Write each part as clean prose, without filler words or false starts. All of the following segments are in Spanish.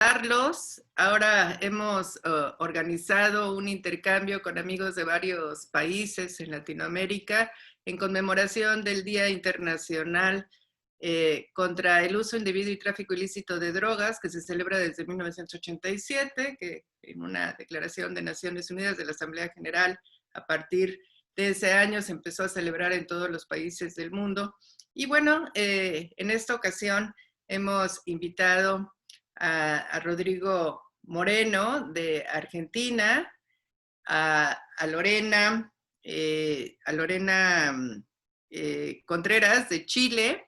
Carlos, ahora hemos organizado un intercambio con amigos de varios países en Latinoamérica en conmemoración del Día Internacional contra el uso indebido y tráfico ilícito de drogas, que se celebra desde 1987, que en una declaración de Naciones Unidas de la Asamblea General, a partir de ese año se empezó a celebrar en todos los países del mundo. Y bueno, en esta ocasión hemos invitado a Rodrigo Moreno de Argentina, a Lorena, Contreras de Chile,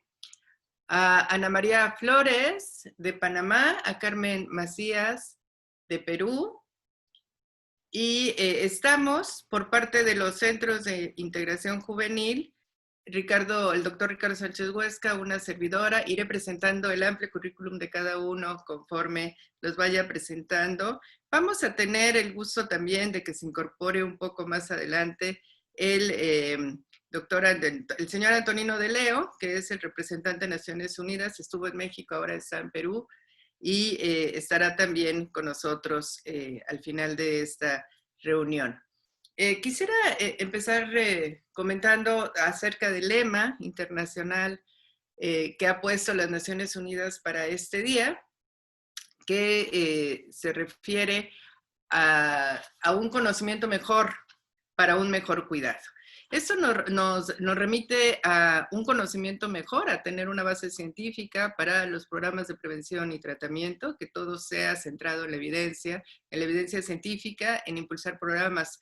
a Ana María Flores de Panamá, a Carmen Macías de Perú, y estamos por parte de los Centros de Integración Juvenil, el doctor Ricardo Sánchez Huesca, una servidora, iré presentando el amplio currículum de cada uno conforme los vaya presentando. Vamos a tener el gusto también de que se incorpore un poco más adelante el señor Antonino de Leo, que es el representante de Naciones Unidas, estuvo en México, ahora está en Perú, y estará también con nosotros al final de esta reunión. Quisiera empezar comentando acerca del lema internacional que ha puesto las Naciones Unidas para este día, que se refiere a un conocimiento mejor para un mejor cuidado. Esto nos remite a un conocimiento mejor, a tener una base científica para los programas de prevención y tratamiento, que todo sea centrado en la evidencia científica, en impulsar programas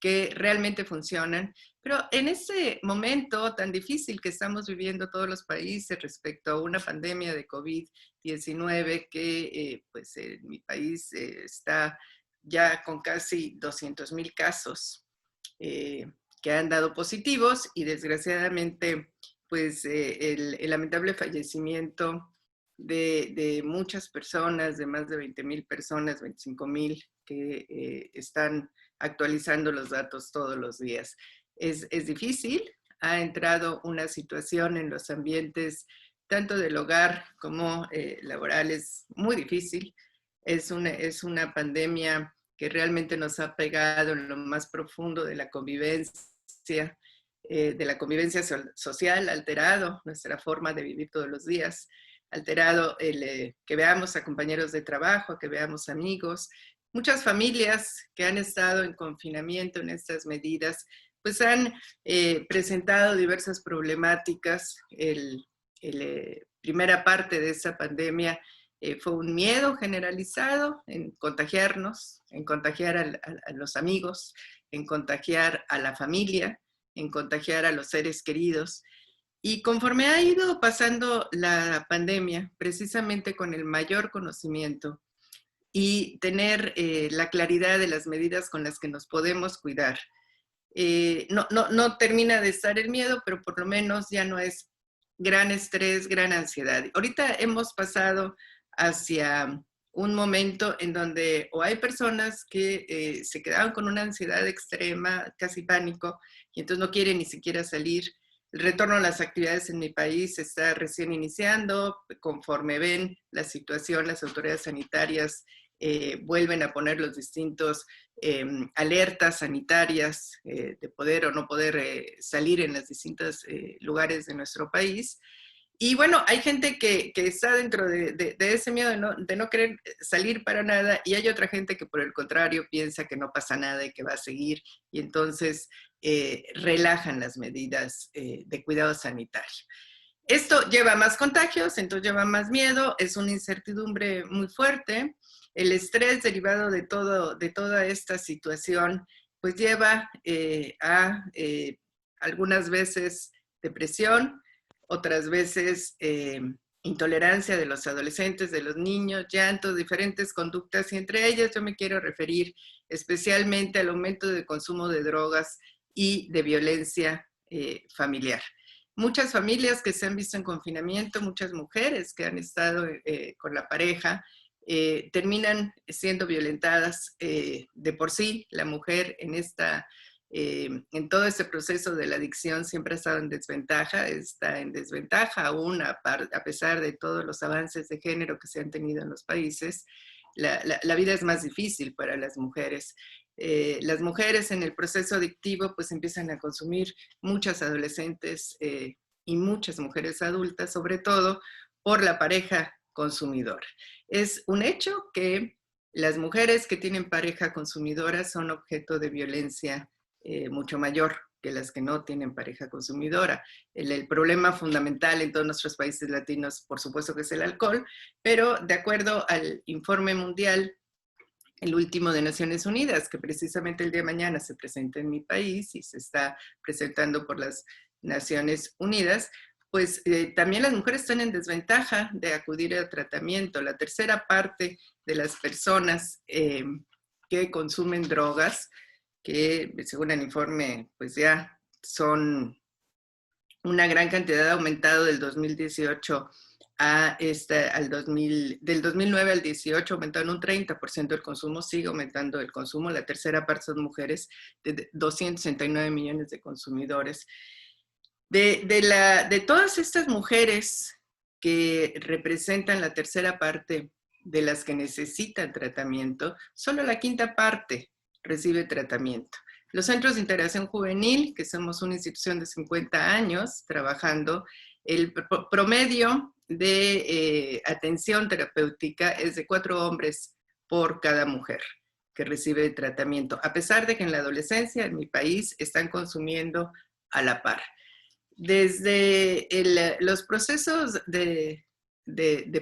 que realmente funcionan. Pero en este momento tan difícil que estamos viviendo todos los países respecto a una pandemia de COVID-19 que pues en mi país está ya con casi 200,000 casos que han dado positivos y desgraciadamente pues el lamentable fallecimiento de muchas personas, de más de 20,000 personas, 25,000 que están actualizando los datos todos los días. Es difícil, ha entrado una situación en los ambientes tanto del hogar como laborales muy difícil. Es una pandemia que realmente nos ha pegado en lo más profundo de la convivencia social, alterado nuestra forma de vivir todos los días, alterado que veamos a compañeros de trabajo, que veamos amigos. Muchas familias que han estado en confinamiento en estas medidas, pues han presentado diversas problemáticas. Primera parte de esa pandemia fue un miedo generalizado en contagiarnos, en contagiar a los amigos, en contagiar a la familia, en contagiar a los seres queridos. Y conforme ha ido pasando la pandemia, precisamente con el mayor conocimiento y tener la claridad de las medidas con las que nos podemos cuidar, no termina de estar el miedo, pero por lo menos ya no es gran estrés, gran ansiedad. Ahorita hemos pasado hacia un momento en donde o hay personas que se quedaron con una ansiedad extrema, casi pánico, y entonces no quieren ni siquiera salir. El retorno a las actividades en mi país está recién iniciando. Conforme ven la situación, las autoridades sanitarias vuelven a poner los distintos alertas sanitarias de poder o no poder salir en los distintos lugares de nuestro país. Y bueno, hay gente que está dentro de ese miedo de no querer salir para nada, y hay otra gente que por el contrario piensa que no pasa nada y que va a seguir, y entonces relajan las medidas de cuidado sanitario. Esto lleva a más contagios, entonces lleva más miedo, es una incertidumbre muy fuerte. El estrés derivado de toda esta situación pues lleva a algunas veces depresión, otras veces intolerancia de los adolescentes, de los niños, llanto, diferentes conductas, y entre ellas yo me quiero referir especialmente al aumento de consumo de drogas y de violencia familiar. Muchas familias que se han visto en confinamiento, muchas mujeres que han estado con la pareja, terminan siendo violentadas de por sí. La mujer en todo este proceso de la adicción siempre ha estado en desventaja, está en desventaja aún a pesar de todos los avances de género que se han tenido en los países. la vida es más difícil para las mujeres en el proceso adictivo pues empiezan a consumir, muchas adolescentes y muchas mujeres adultas, sobre todo por la pareja consumidora. Es un hecho que las mujeres que tienen pareja consumidora son objeto de violencia mucho mayor que las que no tienen pareja consumidora. El problema fundamental en todos nuestros países latinos, por supuesto que es el alcohol, pero de acuerdo al informe mundial, el último de Naciones Unidas, que precisamente el día de mañana se presenta en mi país y se está presentando por las Naciones Unidas, pues también las mujeres están en desventaja de acudir al tratamiento. La tercera parte de las personas que consumen drogas, que según el informe, pues ya son una gran cantidad, ha aumentado del 2018 del 2009 al 18 aumentaron un 30% el consumo, sigue aumentando el consumo, la tercera parte son mujeres, de 269 millones de consumidores. De todas estas mujeres que representan la tercera parte de las que necesitan tratamiento, solo la quinta parte recibe tratamiento. Los centros de integración juvenil, que somos una institución de 50 años trabajando, el promedio de atención terapéutica es de 4 hombres por cada mujer que recibe tratamiento, a pesar de que en la adolescencia en mi país están consumiendo a la par. Desde los procesos de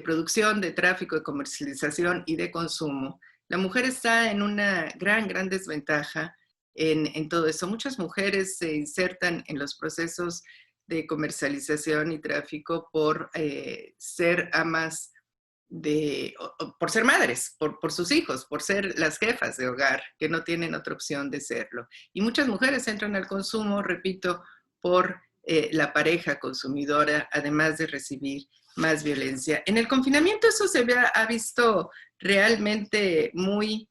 producción, de tráfico, de comercialización y de consumo, la mujer está en una gran desventaja en todo eso. Muchas mujeres se insertan en los procesos de comercialización y tráfico por ser amas por ser madres, por sus hijos, por ser las jefas de hogar, que no tienen otra opción de serlo. Y muchas mujeres entran al consumo, repito, por la pareja consumidora, además de recibir más violencia. En el confinamiento eso ha visto realmente muy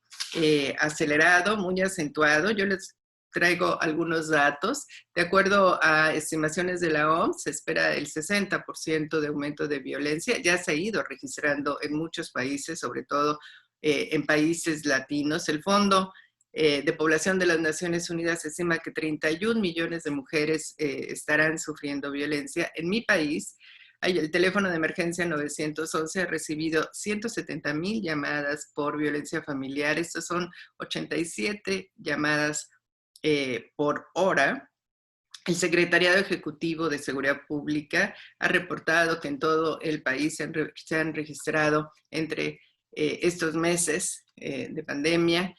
acelerado, muy acentuado. Yo les traigo algunos datos. De acuerdo a estimaciones de la OMS, se espera el 60% de aumento de violencia. Ya se ha ido registrando en muchos países, sobre todo en países latinos. El Fondo de Población de las Naciones Unidas estima que 31 millones de mujeres estarán sufriendo violencia. En mi país, el teléfono de emergencia 911 ha recibido 170,000 llamadas por violencia familiar. Estos son 87 llamadas por hora. El Secretariado Ejecutivo de Seguridad Pública ha reportado que en todo el país se han registrado entre estos meses de pandemia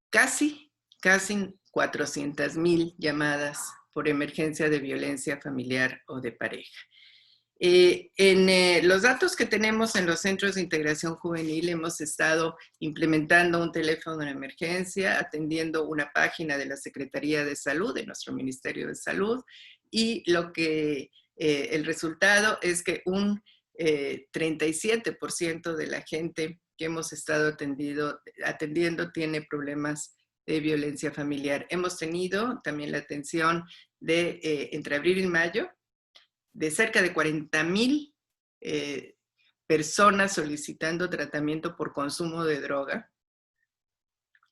casi 400,000 llamadas por emergencia de violencia familiar o de pareja. Los datos que tenemos en los centros de integración juvenil, hemos estado implementando un teléfono de emergencia, atendiendo una página de la Secretaría de Salud, de nuestro Ministerio de Salud, y el resultado es que un 37% de la gente que hemos estado atendiendo tiene problemas de violencia familiar. Hemos tenido también la atención entre abril y mayo, de cerca de 40,000 personas solicitando tratamiento por consumo de droga.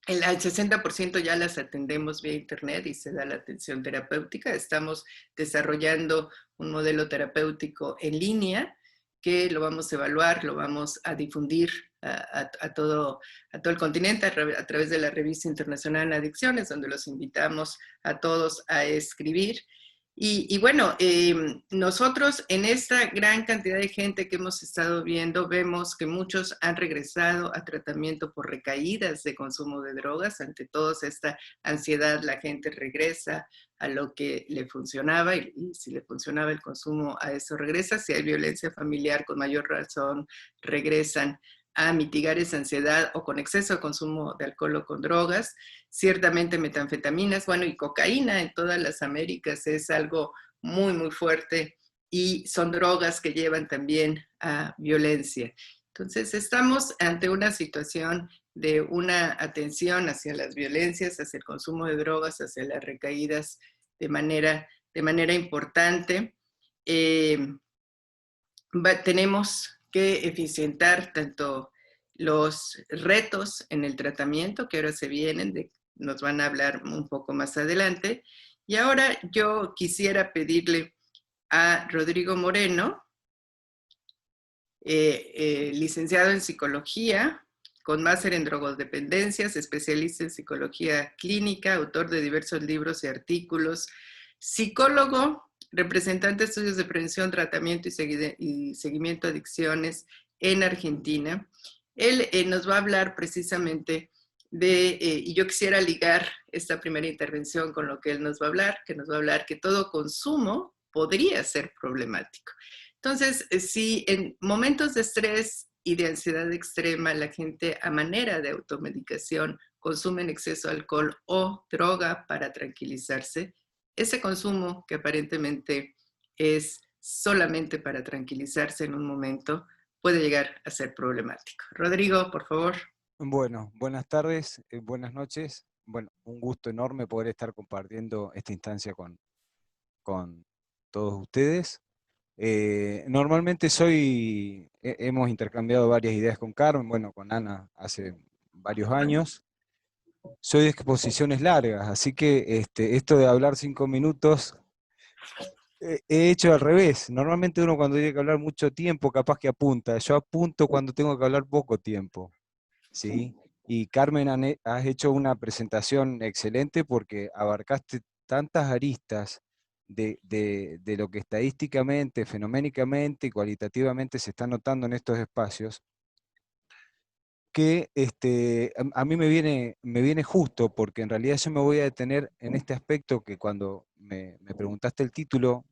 Al 60% ya las atendemos vía internet y se da la atención terapéutica. Estamos desarrollando un modelo terapéutico en línea que lo vamos a evaluar, lo vamos a difundir a todo el continente a través de la Revista Internacional en Adicciones, donde los invitamos a todos a escribir. Y bueno, nosotros en esta gran cantidad de gente que hemos estado viendo, vemos que muchos han regresado a tratamiento por recaídas de consumo de drogas. Ante toda esta ansiedad, la gente regresa a lo que le funcionaba y si le funcionaba el consumo, a eso regresa. Si hay violencia familiar, con mayor razón regresan a mitigar esa ansiedad o con exceso de consumo de alcohol o con drogas. Ciertamente metanfetaminas, bueno, y cocaína en todas las Américas es algo muy fuerte y son drogas que llevan también a violencia. Entonces estamos ante una situación de una atención hacia las violencias, hacia el consumo de drogas, hacia las recaídas de manera importante. Tenemos que eficientar tanto los retos en el tratamiento que ahora se vienen, nos van a hablar un poco más adelante. Y ahora yo quisiera pedirle a Rodrigo Moreno, licenciado en psicología, con máster en drogodependencias, especialista en psicología clínica, autor de diversos libros y artículos, psicólogo, representante de estudios de prevención, tratamiento y seguimiento de adicciones en Argentina. Él nos va a hablar precisamente y yo quisiera ligar esta primera intervención con lo que él nos va a hablar, que todo consumo podría ser problemático. Entonces, si en momentos de estrés y de ansiedad extrema la gente a manera de automedicación consume en exceso alcohol o droga para tranquilizarse, ese consumo que aparentemente es solamente para tranquilizarse en un momento puede llegar a ser problemático. Rodrigo, por favor. Bueno, buenas tardes, buenas noches. Bueno, un gusto enorme poder estar compartiendo esta instancia con todos ustedes. Normalmente hemos intercambiado varias ideas con Carmen, bueno, con Ana hace varios años. Soy de exposiciones largas, así que esto de hablar 5 minutos, he hecho al revés. Normalmente uno cuando tiene que hablar mucho tiempo, capaz que apunta. Yo apunto cuando tengo que hablar poco tiempo. ¿Sí? Y Carmen, has hecho una presentación excelente porque abarcaste tantas aristas de lo que estadísticamente, fenoménicamente y cualitativamente se está notando en estos espacios, que a mí me viene justo, porque en realidad yo me voy a detener en este aspecto que cuando me preguntaste el título,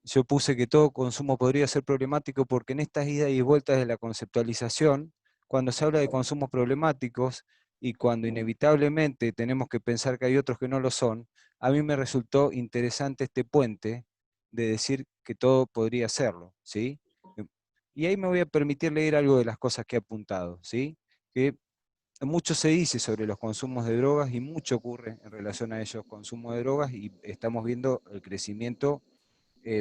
yo puse que todo consumo podría ser problemático porque en estas idas y vueltas de la conceptualización, cuando se habla de consumos problemáticos y cuando inevitablemente tenemos que pensar que hay otros que no lo son, a mí me resultó interesante este puente de decir que todo podría serlo, ¿sí? Y ahí me voy a permitir leer algo de las cosas que he apuntado, ¿sí? Que mucho se dice sobre los consumos de drogas y mucho ocurre en relación a ellos consumos de drogas y estamos viendo el crecimiento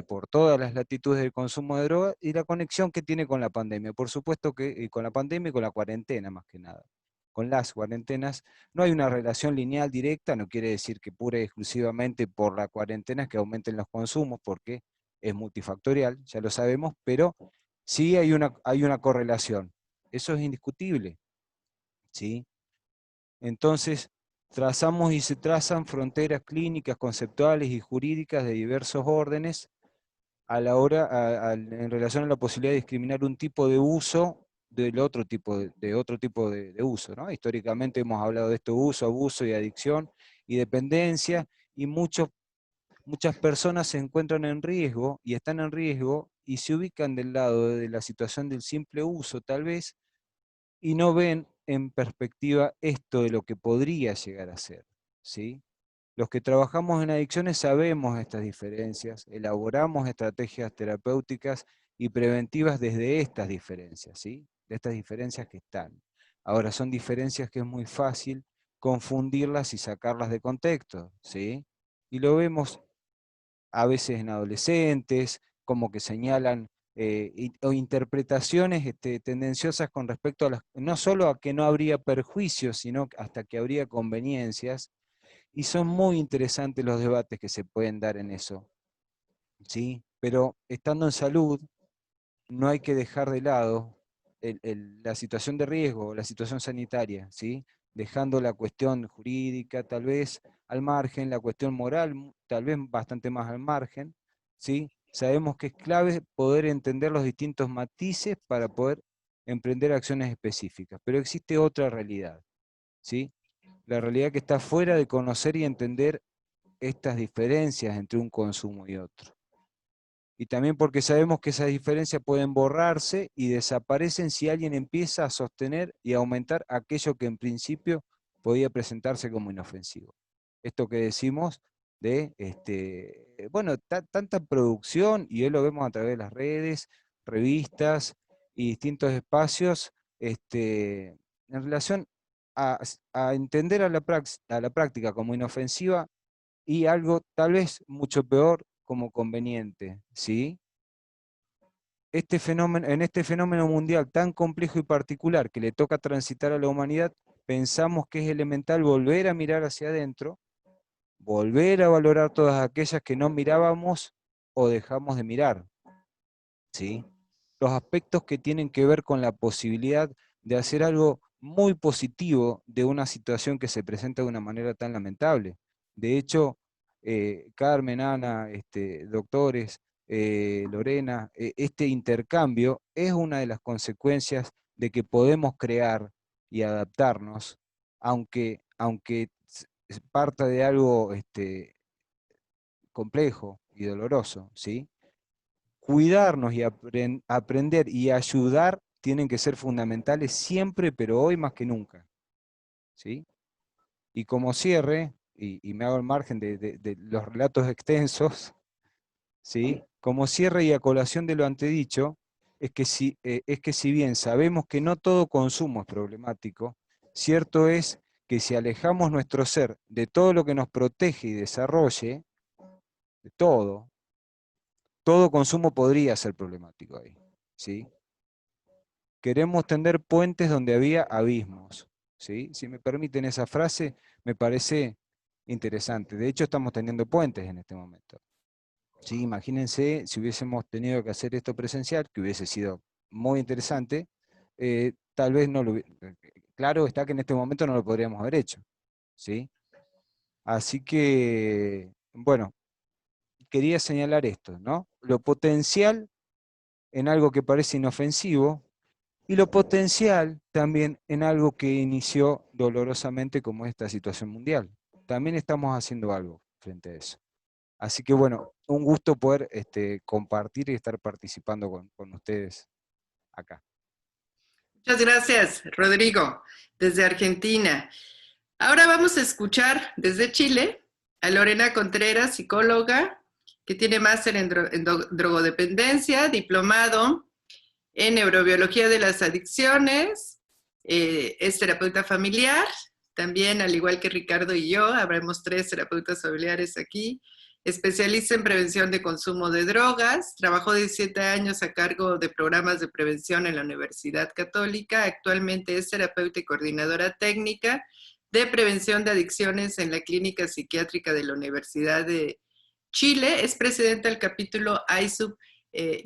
por todas las latitudes del consumo de droga y la conexión que tiene con la pandemia. Por supuesto que con la pandemia y con la cuarentena más que nada. Con las cuarentenas no hay una relación lineal directa, no quiere decir que pura y exclusivamente por la cuarentena es que aumenten los consumos, porque es multifactorial, ya lo sabemos, pero sí hay una correlación. Eso es indiscutible, ¿sí? Entonces, trazamos y se trazan fronteras clínicas, conceptuales y jurídicas de diversos órdenes a la hora, en relación a la posibilidad de discriminar un tipo de uso del otro tipo de otro tipo de uso, ¿no? Históricamente hemos hablado de esto: uso, abuso y adicción y dependencia, y muchas personas se encuentran en riesgo y están en riesgo y se ubican del lado de la situación del simple uso, tal vez, y no ven en perspectiva esto de lo que podría llegar a ser, ¿sí? Los que trabajamos en adicciones sabemos estas diferencias, elaboramos estrategias terapéuticas y preventivas desde estas diferencias, ¿sí? De estas diferencias que están. Ahora, son diferencias que es muy fácil confundirlas y sacarlas de contexto, ¿sí? Y lo vemos a veces en adolescentes, como que señalan o interpretaciones tendenciosas con respecto a no solo a que no habría perjuicios, sino hasta que habría conveniencias, y son muy interesantes los debates que se pueden dar en eso, ¿sí? Pero estando en salud, no hay que dejar de lado la situación de riesgo, la situación sanitaria, ¿sí? Dejando la cuestión jurídica tal vez al margen, la cuestión moral tal vez bastante más al margen, ¿sí? Sabemos que es clave poder entender los distintos matices para poder emprender acciones específicas, pero existe otra realidad, ¿sí? La realidad que está fuera de conocer y entender estas diferencias entre un consumo y otro. Y también porque sabemos que esas diferencias pueden borrarse y desaparecen si alguien empieza a sostener y aumentar aquello que en principio podía presentarse como inofensivo. Esto que decimos de, bueno, tanta producción, y hoy lo vemos a través de las redes, revistas y distintos espacios, en relación a entender a la práctica como inofensiva y algo tal vez mucho peor como conveniente, ¿sí? en este fenómeno mundial tan complejo y particular que le toca transitar a la humanidad, pensamos que es elemental volver a mirar hacia adentro, volver a valorar todas aquellas que no mirábamos o dejamos de mirar, ¿sí? Los aspectos que tienen que ver con la posibilidad de hacer algo muy positivo de una situación que se presenta de una manera tan lamentable. De hecho, Carmen, Ana, doctores, Lorena, este intercambio es una de las consecuencias de que podemos crear y adaptarnos, aunque parta de algo complejo y doloroso, ¿sí? Cuidarnos y aprender y ayudar tienen que ser fundamentales siempre, pero hoy más que nunca, ¿sí? Y como cierre, y me hago el margen de los relatos extensos, ¿sí? Como cierre y a colación de lo antedicho, es que si bien sabemos que no todo consumo es problemático, cierto es que si alejamos nuestro ser de todo lo que nos protege y desarrolle, de todo consumo podría ser problemático ahí, ¿sí? Queremos tender puentes donde había abismos, ¿sí? Si me permiten esa frase, me parece interesante. De hecho, estamos teniendo puentes en este momento. ¿Sí? Imagínense si hubiésemos tenido que hacer esto presencial, que hubiese sido muy interesante, tal vez no lo claro está que en este momento no lo podríamos haber hecho, ¿sí? Así que, bueno, quería señalar esto, ¿no? Lo potencial en algo que parece inofensivo, y lo potencial también en algo que inició dolorosamente como esta situación mundial. También estamos haciendo algo frente a eso. Así que bueno, un gusto poder compartir y estar participando con ustedes acá. Muchas gracias, Rodrigo, desde Argentina. Ahora vamos a escuchar desde Chile a Lorena Contreras, psicóloga, que tiene máster en drogodependencia, diplomado en neurobiología de las adicciones, es terapeuta familiar, también al igual que Ricardo y yo, habremos 3 terapeutas familiares aquí, especialista en prevención de consumo de drogas, trabajó 17 años a cargo de programas de prevención en la Universidad Católica, actualmente es terapeuta y coordinadora técnica de prevención de adicciones en la Clínica Psiquiátrica de la Universidad de Chile, es presidenta del capítulo ISUP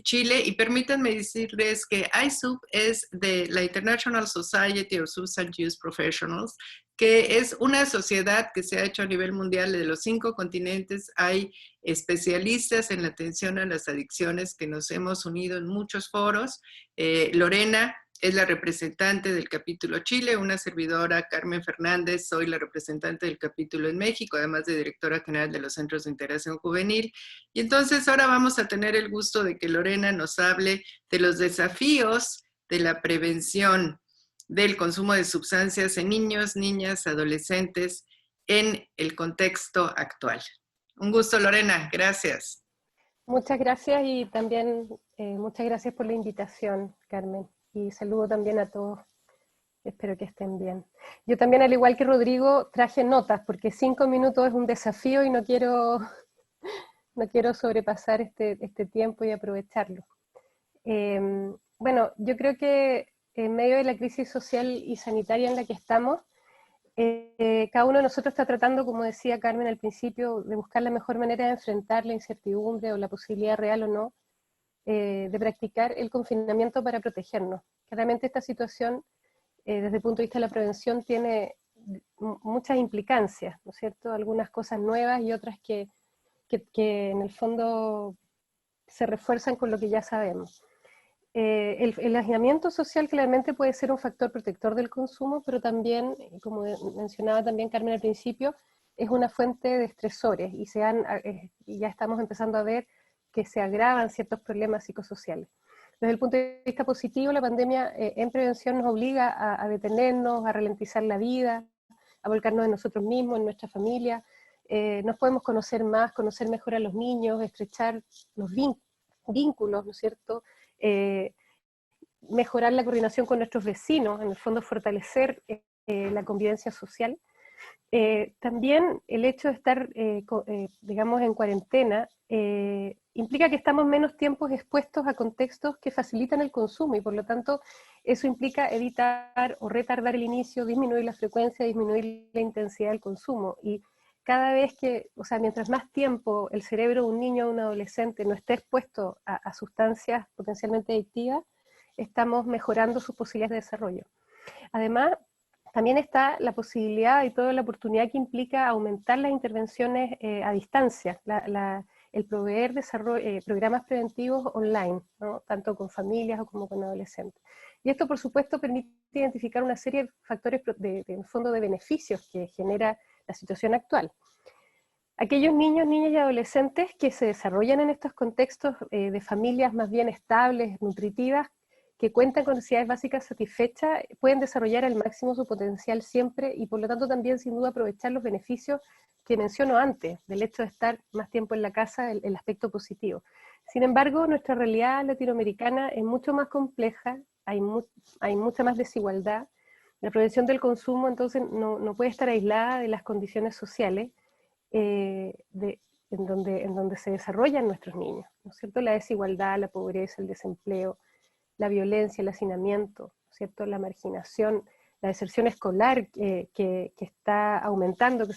Chile, y permítanme decirles que ISUP es de la International Society of Substance Use Professionals, que es una sociedad que se ha hecho a nivel mundial de los 5 continentes. Hay especialistas en la atención a las adicciones que nos hemos unido en muchos foros. Lorena es la representante del capítulo Chile, una servidora, Carmen Fernández, soy la representante del capítulo en México, además de directora general de los Centros de Integración Juvenil. Y entonces ahora vamos a tener el gusto de que Lorena nos hable de los desafíos de la prevención del consumo de sustancias en niños, niñas, adolescentes en el contexto actual. Un gusto, Lorena, gracias. Muchas gracias y también muchas gracias por la invitación, Carmen. Y saludo también a todos, espero que estén bien. Yo también, al igual que Rodrigo, traje notas porque 5 minutos es un desafío y no quiero sobrepasar este tiempo y aprovecharlo. Bueno, yo creo que en medio de la crisis social y sanitaria en la que estamos, cada uno de nosotros está tratando, como decía Carmen al principio, de buscar la mejor manera de enfrentar la incertidumbre o la posibilidad real o no de practicar el confinamiento para protegernos. Claramente esta situación, desde el punto de vista de la prevención, tiene muchas implicancias, ¿no es cierto? Algunas cosas nuevas y otras que en el fondo se refuerzan con lo que ya sabemos. El aislamiento social claramente puede ser un factor protector del consumo, pero también, como mencionaba también Carmen al principio, es una fuente de estresores y ya estamos empezando a ver que se agravan ciertos problemas psicosociales. Desde el punto de vista positivo, la pandemia en prevención nos obliga a detenernos, a ralentizar la vida, a volcarnos en nosotros mismos, en nuestra familia. Nos podemos conocer más, conocer mejor a los niños, estrechar los vínculos, ¿no es cierto? Mejorar la coordinación con nuestros vecinos, en el fondo fortalecer la convivencia social. También el hecho de estar, digamos, en cuarentena, implica que estamos menos tiempos expuestos a contextos que facilitan el consumo, y por lo tanto eso implica evitar o retardar el inicio, disminuir la frecuencia, disminuir la intensidad del consumo. Y cada vez que, o sea, mientras más tiempo el cerebro de un niño o un adolescente no esté expuesto a sustancias potencialmente adictivas, estamos mejorando sus posibilidades de desarrollo. Además, también está la posibilidad y toda la oportunidad que implica aumentar las intervenciones a distancia, el proveer programas preventivos online, ¿no? Tanto con familias o como con adolescentes. Y esto, por supuesto, permite identificar una serie de factores en fondo de beneficios que genera la situación actual. Aquellos niños, niñas y adolescentes que se desarrollan en estos contextos de familias más bien estables, nutritivas, que cuentan con necesidades básicas satisfechas, pueden desarrollar al máximo su potencial siempre, y por lo tanto también sin duda aprovechar los beneficios que menciono antes, del hecho de estar más tiempo en la casa, el aspecto positivo. Sin embargo, nuestra realidad latinoamericana es mucho más compleja, hay mucha más desigualdad. La prevención del consumo entonces no puede estar aislada de las condiciones sociales en donde se desarrollan nuestros niños, ¿no es cierto? La desigualdad, la pobreza, el desempleo, la violencia, el hacinamiento, ¿cierto? La marginación, la deserción escolar que está aumentando, que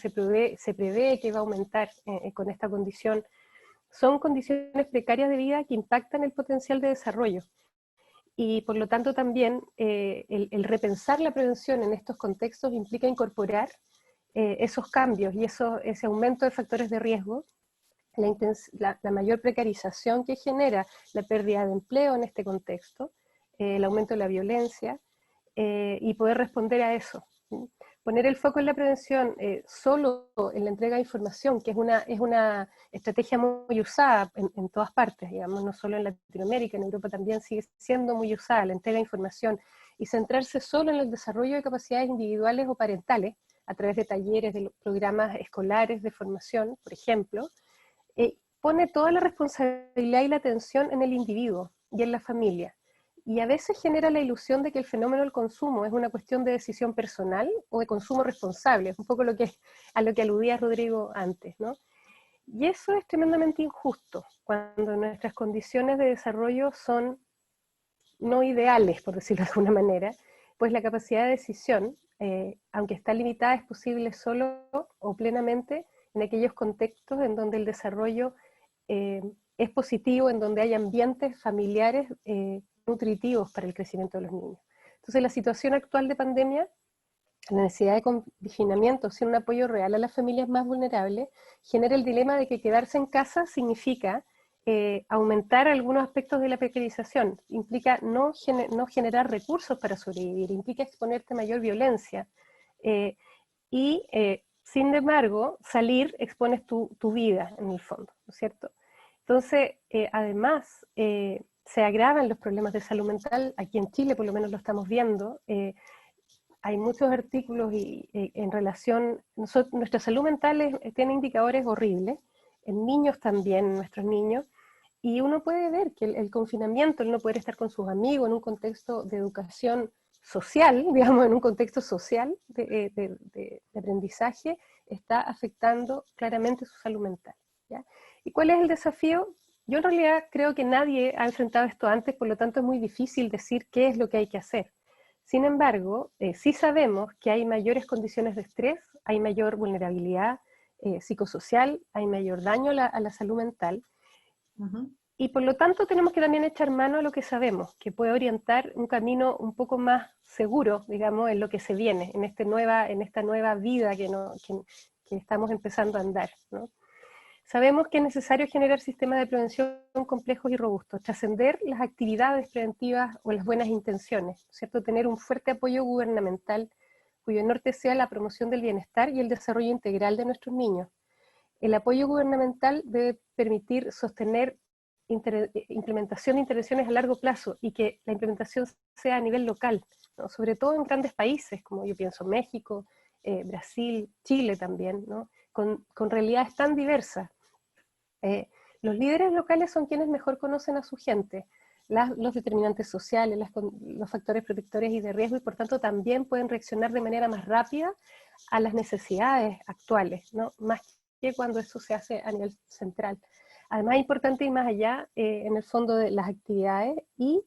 se prevé que va a aumentar con esta condición, son condiciones precarias de vida que impactan el potencial de desarrollo. Y por lo tanto también el repensar la prevención en estos contextos implica incorporar esos cambios y ese aumento de factores de riesgo, la mayor precarización que genera la pérdida de empleo en este contexto, el aumento de la violencia, y poder responder a eso. Poner el foco en la prevención solo en la entrega de información, que es una estrategia muy usada en todas partes, digamos, no solo en Latinoamérica, en Europa también sigue siendo muy usada la entrega de información, y centrarse solo en el desarrollo de capacidades individuales o parentales, a través de talleres, de programas escolares de formación, por ejemplo, pone toda la responsabilidad y la atención en el individuo y en la familia. Y a veces genera la ilusión de que el fenómeno del consumo es una cuestión de decisión personal o de consumo responsable, es un poco a lo que aludía Rodrigo antes, ¿no? Y eso es tremendamente injusto, cuando nuestras condiciones de desarrollo son no ideales, por decirlo de alguna manera, pues la capacidad de decisión, aunque está limitada, es posible solo o plenamente en aquellos contextos en donde el desarrollo es positivo, en donde hay ambientes familiares nutritivos para el crecimiento de los niños. Entonces la situación actual de pandemia, la necesidad de confinamiento sin un apoyo real a las familias más vulnerables, genera el dilema de que quedarse en casa significa aumentar algunos aspectos de la precarización, implica no generar recursos para sobrevivir, implica exponerte a mayor violencia, sin embargo, salir expones tu vida en el fondo, ¿no es cierto? Entonces, además, se agravan los problemas de salud mental, aquí en Chile por lo menos lo estamos viendo, hay muchos artículos en relación, nuestra salud mental tiene indicadores horribles, en niños también, nuestros niños, y uno puede ver que el confinamiento, el no poder estar con sus amigos en un contexto de educación social, digamos, en un contexto social de aprendizaje, está afectando claramente su salud mental, ¿ya? ¿Y cuál es el desafío? Yo en realidad creo que nadie ha enfrentado esto antes, por lo tanto es muy difícil decir qué es lo que hay que hacer. Sin embargo, sí sabemos que hay mayores condiciones de estrés, hay mayor vulnerabilidad psicosocial, hay mayor daño a la salud mental, y por lo tanto tenemos que también echar mano a lo que sabemos, que puede orientar un camino un poco más seguro, digamos, en lo que se viene, en esta nueva vida que estamos empezando a andar, ¿no? Sabemos que es necesario generar sistemas de prevención complejos y robustos, trascender las actividades preventivas o las buenas intenciones, ¿cierto? Tener un fuerte apoyo gubernamental cuyo norte sea la promoción del bienestar y el desarrollo integral de nuestros niños. El apoyo gubernamental debe permitir sostener implementación de intervenciones a largo plazo y que la implementación sea a nivel local, ¿no? Sobre todo en grandes países, como yo pienso México, Brasil, Chile también, ¿no? Con realidades tan diversas. Los líderes locales son quienes mejor conocen a su gente, los determinantes sociales, los factores protectores y de riesgo, y por tanto también pueden reaccionar de manera más rápida a las necesidades actuales, ¿no? Más que cuando eso se hace a nivel central. Además, es importante ir más allá, en el fondo, de las actividades y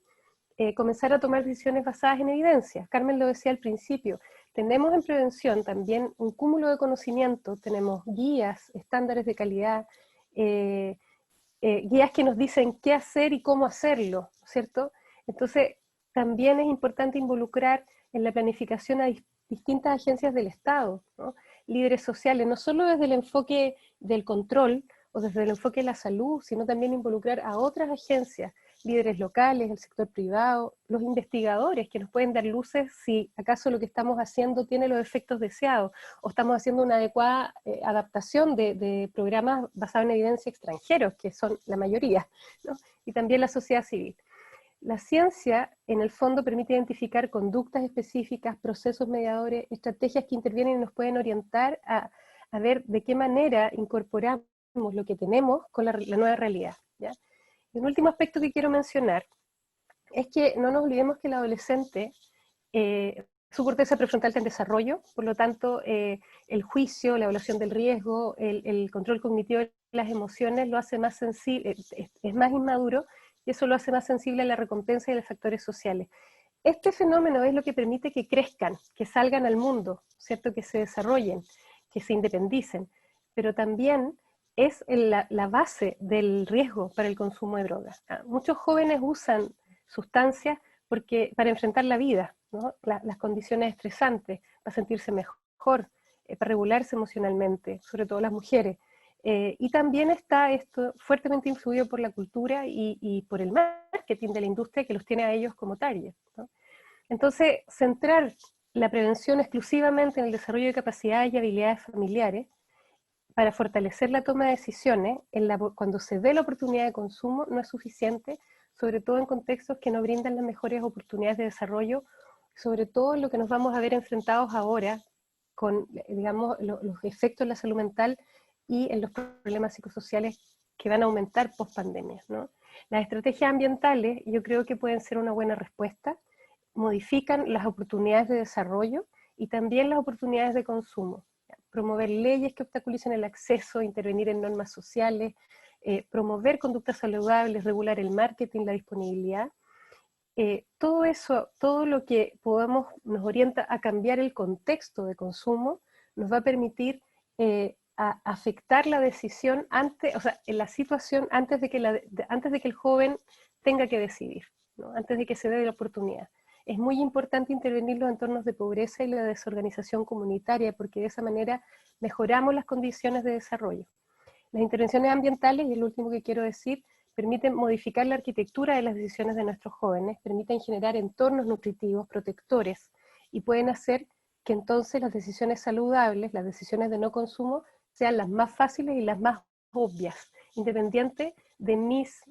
comenzar a tomar decisiones basadas en evidencia. Carmen lo decía al principio, tenemos en prevención también un cúmulo de conocimiento, tenemos guías, estándares de calidad, guías que nos dicen qué hacer y cómo hacerlo, ¿cierto? Entonces, también es importante involucrar en la planificación a distintas agencias del Estado, ¿no? Líderes sociales, no solo desde el enfoque del control o desde el enfoque de la salud, sino también involucrar a otras agencias, líderes locales, el sector privado, los investigadores que nos pueden dar luces si acaso lo que estamos haciendo tiene los efectos deseados, o estamos haciendo una adecuada adaptación de programas basados en evidencia extranjeros, que son la mayoría, ¿no? Y también la sociedad civil. La ciencia, en el fondo, permite identificar conductas específicas, procesos mediadores, estrategias que intervienen y nos pueden orientar a ver de qué manera incorporamos lo que tenemos con la nueva realidad, ¿ya? Y un último aspecto que quiero mencionar es que no nos olvidemos que el adolescente, su corteza prefrontal está en desarrollo, por lo tanto, el juicio, la evaluación del riesgo, el control cognitivo de las emociones lo hace más sensible, es más inmaduro, y eso lo hace más sensible a la recompensa y a los factores sociales. Este fenómeno es lo que permite que crezcan, que salgan al mundo, ¿cierto? Que se desarrollen, que se independicen, pero también es la base del riesgo para el consumo de drogas. Muchos jóvenes usan sustancias para enfrentar la vida, ¿no? Las condiciones estresantes, para sentirse mejor, para regularse emocionalmente, sobre todo las mujeres. Y también está esto fuertemente influido por la cultura y por el marketing de la industria que los tiene a ellos como target, ¿no? Entonces, centrar la prevención exclusivamente en el desarrollo de capacidades y habilidades familiares para fortalecer la toma de decisiones cuando se dé la oportunidad de consumo no es suficiente, sobre todo en contextos que no brindan las mejores oportunidades de desarrollo, sobre todo en lo que nos vamos a ver enfrentados ahora con, digamos, los efectos en la salud mental y en los problemas psicosociales que van a aumentar post pandemia, ¿no? Las estrategias ambientales yo creo que pueden ser una buena respuesta, modifican las oportunidades de desarrollo y también las oportunidades de consumo. Promover leyes que obstaculicen el acceso, intervenir en normas sociales, promover conductas saludables, regular el marketing, la disponibilidad. Todo eso, todo lo que nos orienta a cambiar el contexto de consumo, nos va a permitir a afectar la decisión antes, o sea, en la situación antes de que el joven tenga que decidir, ¿no? Antes de que se dé la oportunidad. Es muy importante intervenir los entornos de pobreza y la desorganización comunitaria, porque de esa manera mejoramos las condiciones de desarrollo. Las intervenciones ambientales, y el último que quiero decir, permiten modificar la arquitectura de las decisiones de nuestros jóvenes, permiten generar entornos nutritivos, protectores, y pueden hacer que entonces las decisiones saludables, las decisiones de no consumo, sean las más fáciles y las más obvias, independiente de mis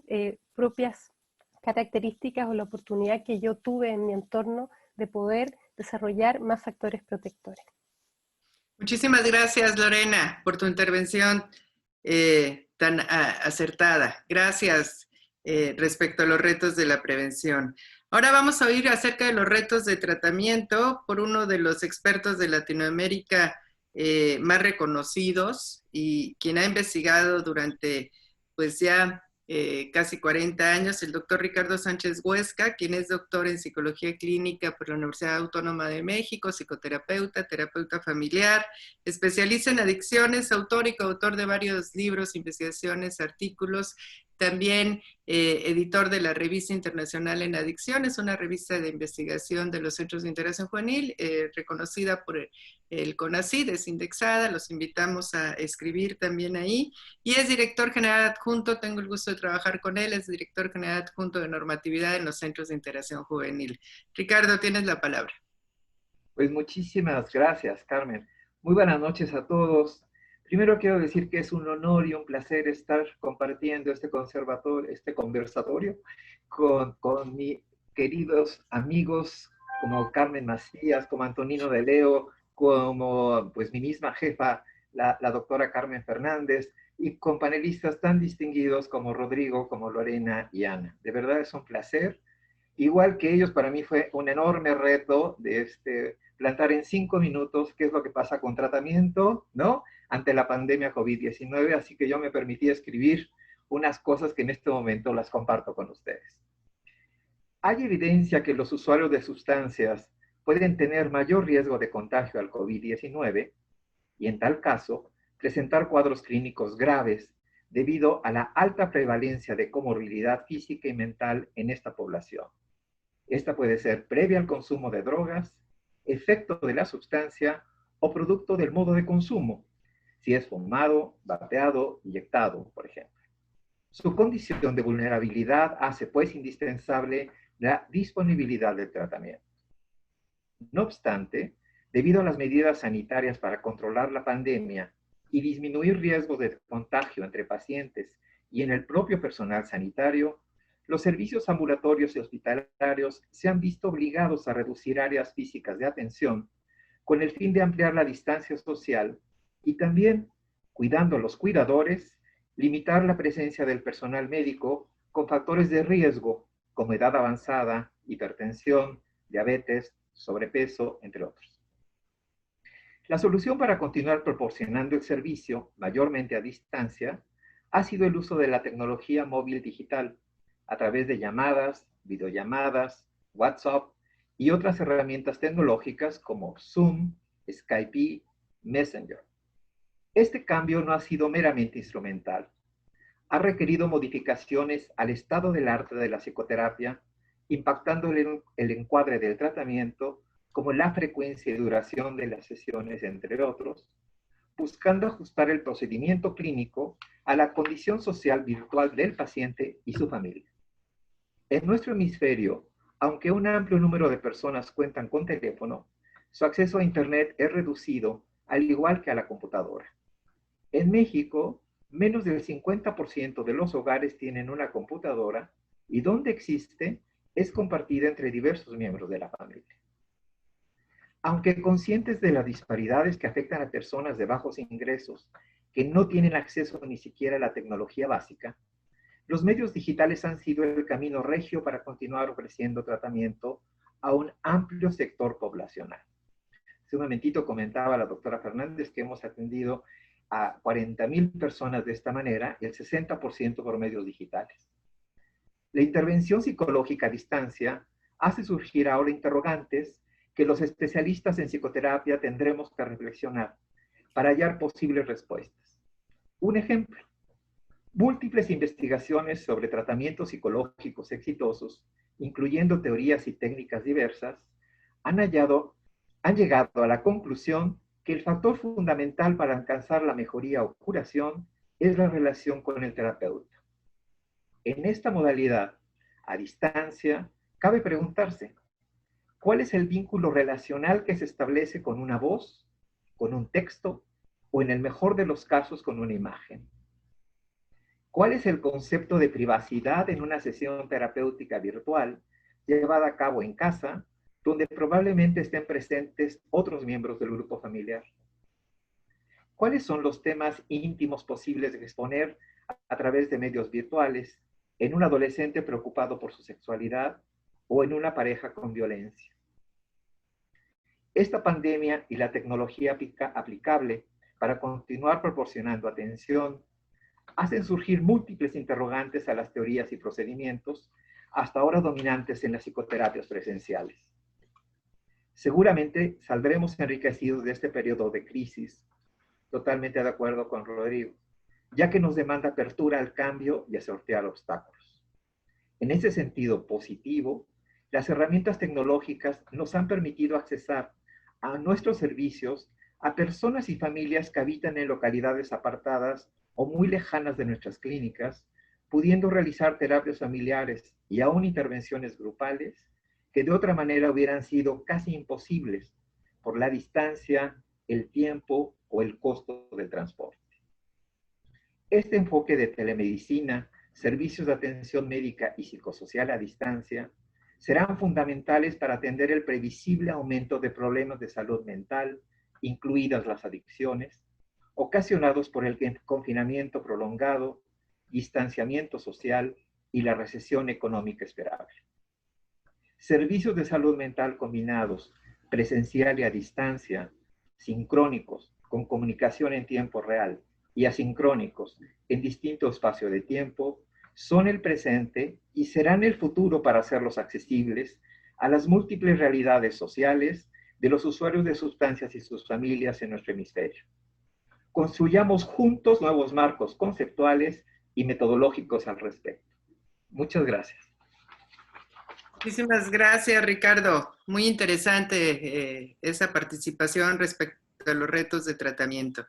propias características o la oportunidad que yo tuve en mi entorno de poder desarrollar más factores protectores. Muchísimas gracias, Lorena, por tu intervención tan acertada. Gracias respecto a los retos de la prevención. Ahora vamos a oír acerca de los retos de tratamiento por uno de los expertos de Latinoamérica más reconocidos y quien ha investigado durante pues ya casi 40 años, el doctor Ricardo Sánchez Huesca, quien es doctor en Psicología Clínica por la Universidad Autónoma de México, psicoterapeuta, terapeuta familiar, especialista en adicciones, autor y coautor de varios libros, investigaciones, artículos, también editor de la Revista Internacional en Adicciones, una revista de investigación de los Centros de Integración Juvenil, reconocida por el CONACYT, es indexada, los invitamos a escribir también ahí, y es director general adjunto, tengo el gusto de trabajar con él, es director general adjunto de normatividad en los Centros de Integración Juvenil. Ricardo, tienes la palabra. Pues muchísimas gracias, Carmen. Muy buenas noches a todos. Primero quiero decir que es un honor y un placer estar compartiendo este conversatorio con mis queridos amigos como Carmen Macías, como Antonino de Leo, como pues mi misma jefa, la doctora Carmen Fernández, y con panelistas tan distinguidos como Rodrigo, como Lorena y Ana. De verdad es un placer Igual que ellos, para mí fue un enorme reto de plantar en 5 minutos qué es lo que pasa con tratamiento, ¿no? Ante la pandemia COVID-19, así que yo me permití escribir unas cosas que en este momento las comparto con ustedes. Hay evidencia que los usuarios de sustancias pueden tener mayor riesgo de contagio al COVID-19 y en tal caso presentar cuadros clínicos graves debido a la alta prevalencia de comorbilidad física y mental en esta población. Esta puede ser previa al consumo de drogas, efecto de la sustancia o producto del modo de consumo, si es fumado, vapeado, inyectado, por ejemplo. Su condición de vulnerabilidad hace pues indispensable la disponibilidad del tratamiento. No obstante, debido a las medidas sanitarias para controlar la pandemia y disminuir riesgos de contagio entre pacientes y en el propio personal sanitario, los servicios ambulatorios y hospitalarios se han visto obligados a reducir áreas físicas de atención con el fin de ampliar la distancia social y también, cuidando a los cuidadores, limitar la presencia del personal médico con factores de riesgo como edad avanzada, hipertensión, diabetes, sobrepeso, entre otros. La solución para continuar proporcionando el servicio, mayormente a distancia, ha sido el uso de la tecnología móvil digital a través de llamadas, videollamadas, WhatsApp y otras herramientas tecnológicas como Zoom, Skype, Messenger. Este cambio no ha sido meramente instrumental. Ha requerido modificaciones al estado del arte de la psicoterapia, impactando el encuadre del tratamiento, como la frecuencia y duración de las sesiones, entre otros, buscando ajustar el procedimiento clínico a la condición social virtual del paciente y su familia. En nuestro hemisferio, aunque un amplio número de personas cuentan con teléfono, su acceso a Internet es reducido, al igual que a la computadora. En México, menos del 50% de los hogares tienen una computadora y donde existe, es compartida entre diversos miembros de la familia. Aunque conscientes de las disparidades que afectan a personas de bajos ingresos que no tienen acceso ni siquiera a la tecnología básica, los medios digitales han sido el camino regio para continuar ofreciendo tratamiento a un amplio sector poblacional. Hace un momentito comentaba la doctora Fernández que hemos atendido a 40,000 personas de esta manera y el 60% por medios digitales. La intervención psicológica a distancia hace surgir ahora interrogantes que los especialistas en psicoterapia tendremos que reflexionar para hallar posibles respuestas. Un ejemplo, múltiples investigaciones sobre tratamientos psicológicos exitosos, incluyendo teorías y técnicas diversas, han llegado a la conclusión que el factor fundamental para alcanzar la mejoría o curación es la relación con el terapeuta. En esta modalidad, a distancia, cabe preguntarse, ¿cuál es el vínculo relacional que se establece con una voz, con un texto o en el mejor de los casos con una imagen? ¿Cuál es el concepto de privacidad en una sesión terapéutica virtual llevada a cabo en casa, donde probablemente estén presentes otros miembros del grupo familiar? ¿Cuáles son los temas íntimos posibles de exponer a través de medios virtuales en un adolescente preocupado por su sexualidad o en una pareja con violencia? Esta pandemia y la tecnología aplicable para continuar proporcionando atención hacen surgir múltiples interrogantes a las teorías y procedimientos hasta ahora dominantes en las psicoterapias presenciales. Seguramente saldremos enriquecidos de este periodo de crisis, totalmente de acuerdo con Rodrigo, ya que nos demanda apertura al cambio y a sortear obstáculos. En ese sentido positivo, las herramientas tecnológicas nos han permitido accesar a nuestros servicios a personas y familias que habitan en localidades apartadas o muy lejanas de nuestras clínicas, pudiendo realizar terapias familiares y aún intervenciones grupales que de otra manera hubieran sido casi imposibles por la distancia, el tiempo o el costo del transporte. Este enfoque de telemedicina, servicios de atención médica y psicosocial a distancia, serán fundamentales para atender el previsible aumento de problemas de salud mental, incluidas las adicciones, ocasionados por el confinamiento prolongado, distanciamiento social y la recesión económica esperable. servicios de salud mental combinados, presencial y a distancia, sincrónicos, con comunicación en tiempo real, y asincrónicos, en distinto espacio de tiempo, son el presente y serán el futuro para hacerlos accesibles a las múltiples realidades sociales de los usuarios de sustancias y sus familias en nuestro hemisferio. Construyamos juntos nuevos marcos conceptuales y metodológicos al respecto. Muchas gracias. Muchísimas gracias, Ricardo. Muy interesante esa participación respecto a los retos de tratamiento.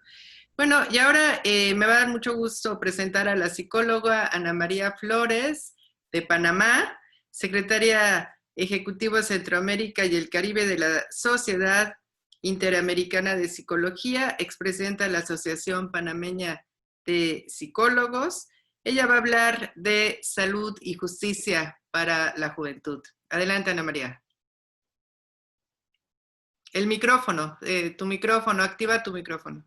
Bueno, y ahora me va a dar mucho gusto presentar a la psicóloga Ana María Flores de Panamá, secretaria ejecutiva de Centroamérica y el Caribe de la Sociedad Interamericana de Psicología, expresidenta de la Asociación Panameña de Psicólogos. Ella va a hablar de salud y justicia para la juventud. Adelante, Ana María. El micrófono, tu micrófono, activa tu micrófono.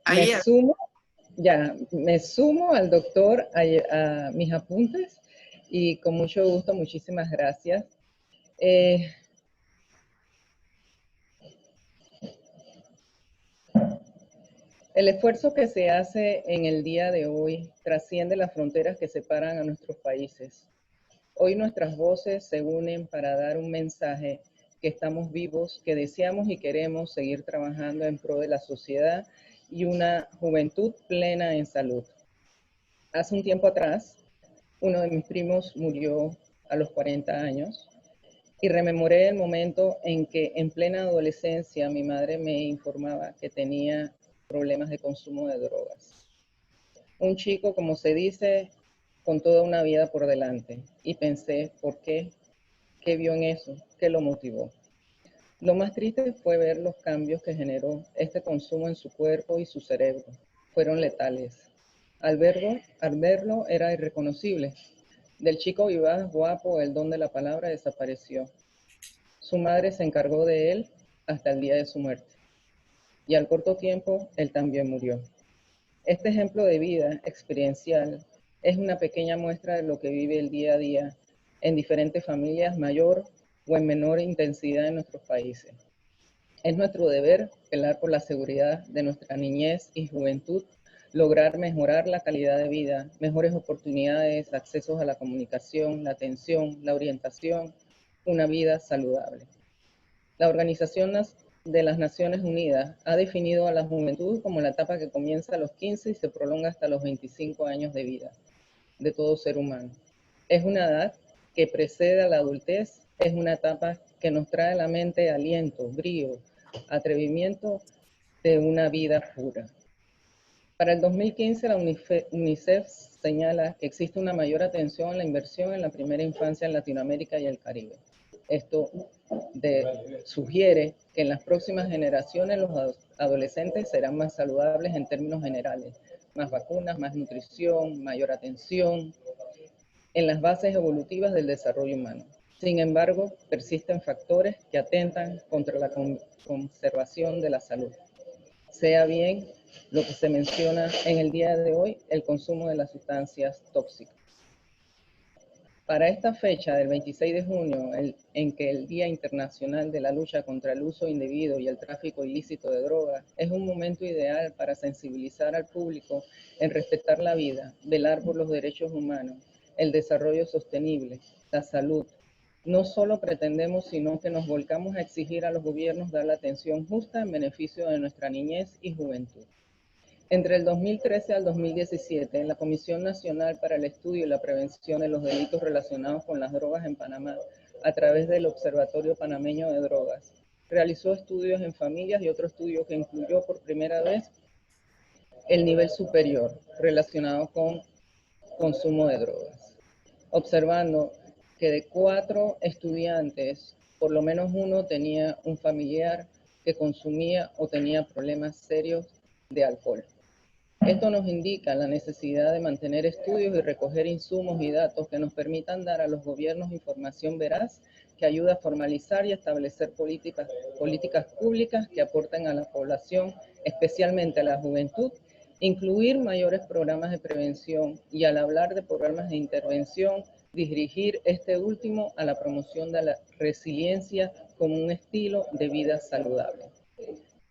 Ahí. Me sumo al doctor a mis apuntes y con mucho gusto, muchísimas gracias. El esfuerzo que se hace en el día de hoy trasciende las fronteras que separan a nuestros países. Hoy nuestras voces se unen para dar un mensaje que estamos vivos, que deseamos y queremos seguir trabajando en pro de la sociedad y una juventud plena en salud. Hace un tiempo atrás, uno de mis primos murió a los 40 años y rememoré el momento en que en plena adolescencia mi madre me informaba que tenía problemas de consumo de drogas. Un chico, como se dice, con toda una vida por delante. Y pensé, ¿por qué? ¿Qué vio en eso? ¿Qué lo motivó? Lo más triste fue ver los cambios que generó este consumo en su cuerpo y su cerebro. Fueron letales. Al verlo era irreconocible. Del chico vivaz, guapo, el don de la palabra desapareció. Su madre se encargó de él hasta el día de su muerte. Y al corto tiempo, él también murió. Este ejemplo de vida experiencial es una pequeña muestra de lo que vive el día a día en diferentes familias, mayor o en menor intensidad en nuestros países. Es nuestro deber velar por la seguridad de nuestra niñez y juventud, lograr mejorar la calidad de vida, mejores oportunidades, accesos a la comunicación, la atención, la orientación, una vida saludable. La Organización de las Naciones Unidas ha definido a la juventud como la etapa que comienza a los 15 y se prolonga hasta los 25 años de vida de todo ser humano. Es una edad que precede a la adultez, es una etapa que nos trae a la mente aliento, brío, atrevimiento de una vida pura. Para el 2015, la UNICEF señala que existe una mayor atención en la inversión en la primera infancia en Latinoamérica y el Caribe. Esto sugiere que en las próximas generaciones los adolescentes serán más saludables en términos generales. Más vacunas, más nutrición, mayor atención en las bases evolutivas del desarrollo humano. Sin embargo, persisten factores que atentan contra la conservación de la salud. Sea bien lo que se menciona en el día de hoy, el consumo de las sustancias tóxicas. Para esta fecha del 26 de junio, en que el Día Internacional de la Lucha contra el Uso Indebido y el Tráfico Ilícito de Drogas, es un momento ideal para sensibilizar al público en respetar la vida, velar por los derechos humanos, el desarrollo sostenible, la salud. No solo pretendemos, sino que nos volcamos a exigir a los gobiernos dar la atención justa en beneficio de nuestra niñez y juventud. Entre el 2013 al 2017, la Comisión Nacional para el Estudio y la Prevención de los Delitos Relacionados con las Drogas en Panamá, a través del Observatorio Panameño de Drogas, realizó estudios en familias y otro estudio que incluyó por primera vez el nivel superior relacionado con consumo de drogas, observando que de 4 estudiantes, por lo menos uno tenía un familiar que consumía o tenía problemas serios de alcohol. Esto nos indica la necesidad de mantener estudios y recoger insumos y datos que nos permitan dar a los gobiernos información veraz que ayude a formalizar y establecer políticas públicas que aporten a la población, especialmente a la juventud, incluir mayores programas de prevención y al hablar de programas de intervención, dirigir este último a la promoción de la resiliencia como un estilo de vida saludable.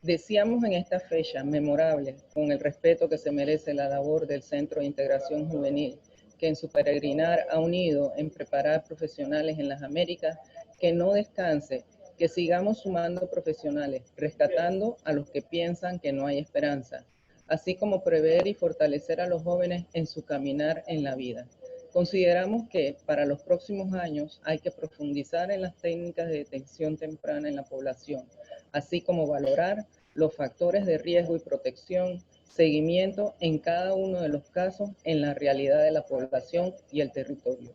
Deseamos en esta fecha memorable, con el respeto que se merece la labor del Centro de Integración Juvenil, que en su peregrinar ha unido en preparar profesionales en las Américas, que no descanse, que sigamos sumando profesionales, rescatando a los que piensan que no hay esperanza, así como prever y fortalecer a los jóvenes en su caminar en la vida. Consideramos que para los próximos años hay que profundizar en las técnicas de detección temprana en la población, así como valorar los factores de riesgo y protección, seguimiento en cada uno de los casos en la realidad de la población y el territorio.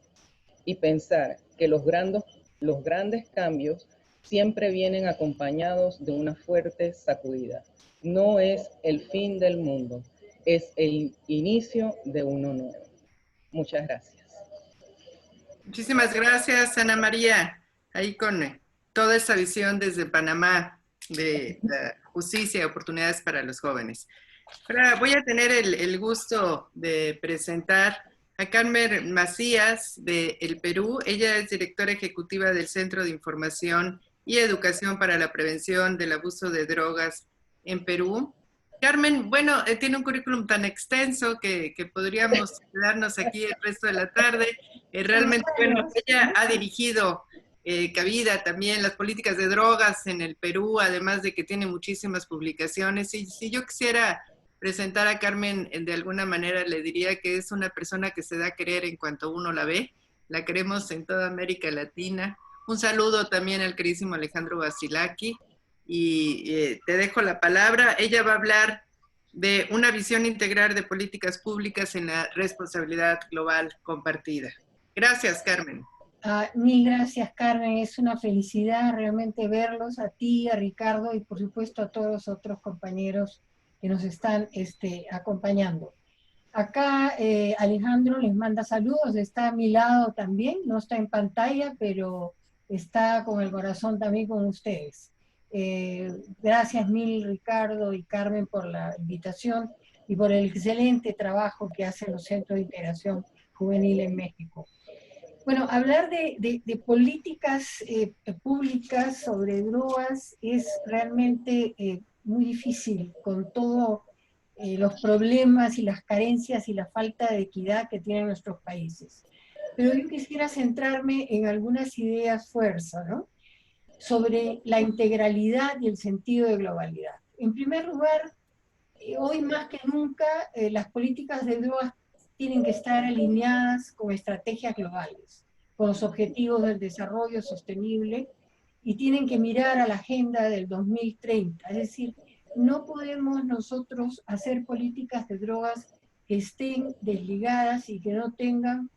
Y pensar que los grandes cambios siempre vienen acompañados de una fuerte sacudida. No es el fin del mundo, es el inicio de uno nuevo. Muchas gracias. Muchísimas gracias, Ana María. Ahí con toda esa visión desde Panamá de la justicia y oportunidades para los jóvenes. Ahora voy a tener el gusto de presentar a Carmen Macías de El Perú. Ella es directora ejecutiva del Centro de Información y Educación para la Prevención del Abuso de Drogas en Perú. Carmen, bueno, tiene un currículum tan extenso que podríamos quedarnos aquí el resto de la tarde. Realmente, bueno, ella ha dirigido cabida también las políticas de drogas en el Perú, además de que tiene muchísimas publicaciones. Y si yo quisiera presentar a Carmen de alguna manera, le diría que es una persona que se da a querer en cuanto uno la ve. La queremos en toda América Latina. Un saludo también al queridísimo Alejandro Basilaki. Y te dejo la palabra. Ella va a hablar de una visión integral de políticas públicas en la responsabilidad global compartida. Gracias, Carmen. Mil gracias, Carmen. Es una felicidad realmente verlos, a ti, a Ricardo y por supuesto a todos los otros compañeros que nos están acompañando. Acá Alejandro les manda saludos, está a mi lado también, no está en pantalla, pero está con el corazón también con ustedes. Gracias mil, Ricardo y Carmen, por la invitación y por el excelente trabajo que hacen los Centros de Integración Juvenil en México. Bueno, hablar de políticas públicas sobre drogas es realmente muy difícil con todos los problemas y las carencias y la falta de equidad que tienen nuestros países. Pero yo quisiera centrarme en algunas ideas fuerza, ¿no? Sobre la integralidad y el sentido de globalidad. En primer lugar, hoy más que nunca, las políticas de drogas tienen que estar alineadas con estrategias globales, con los objetivos del desarrollo sostenible, y tienen que mirar a la agenda del 2030. Es decir, no podemos nosotros hacer políticas de drogas que estén desligadas y que no tengan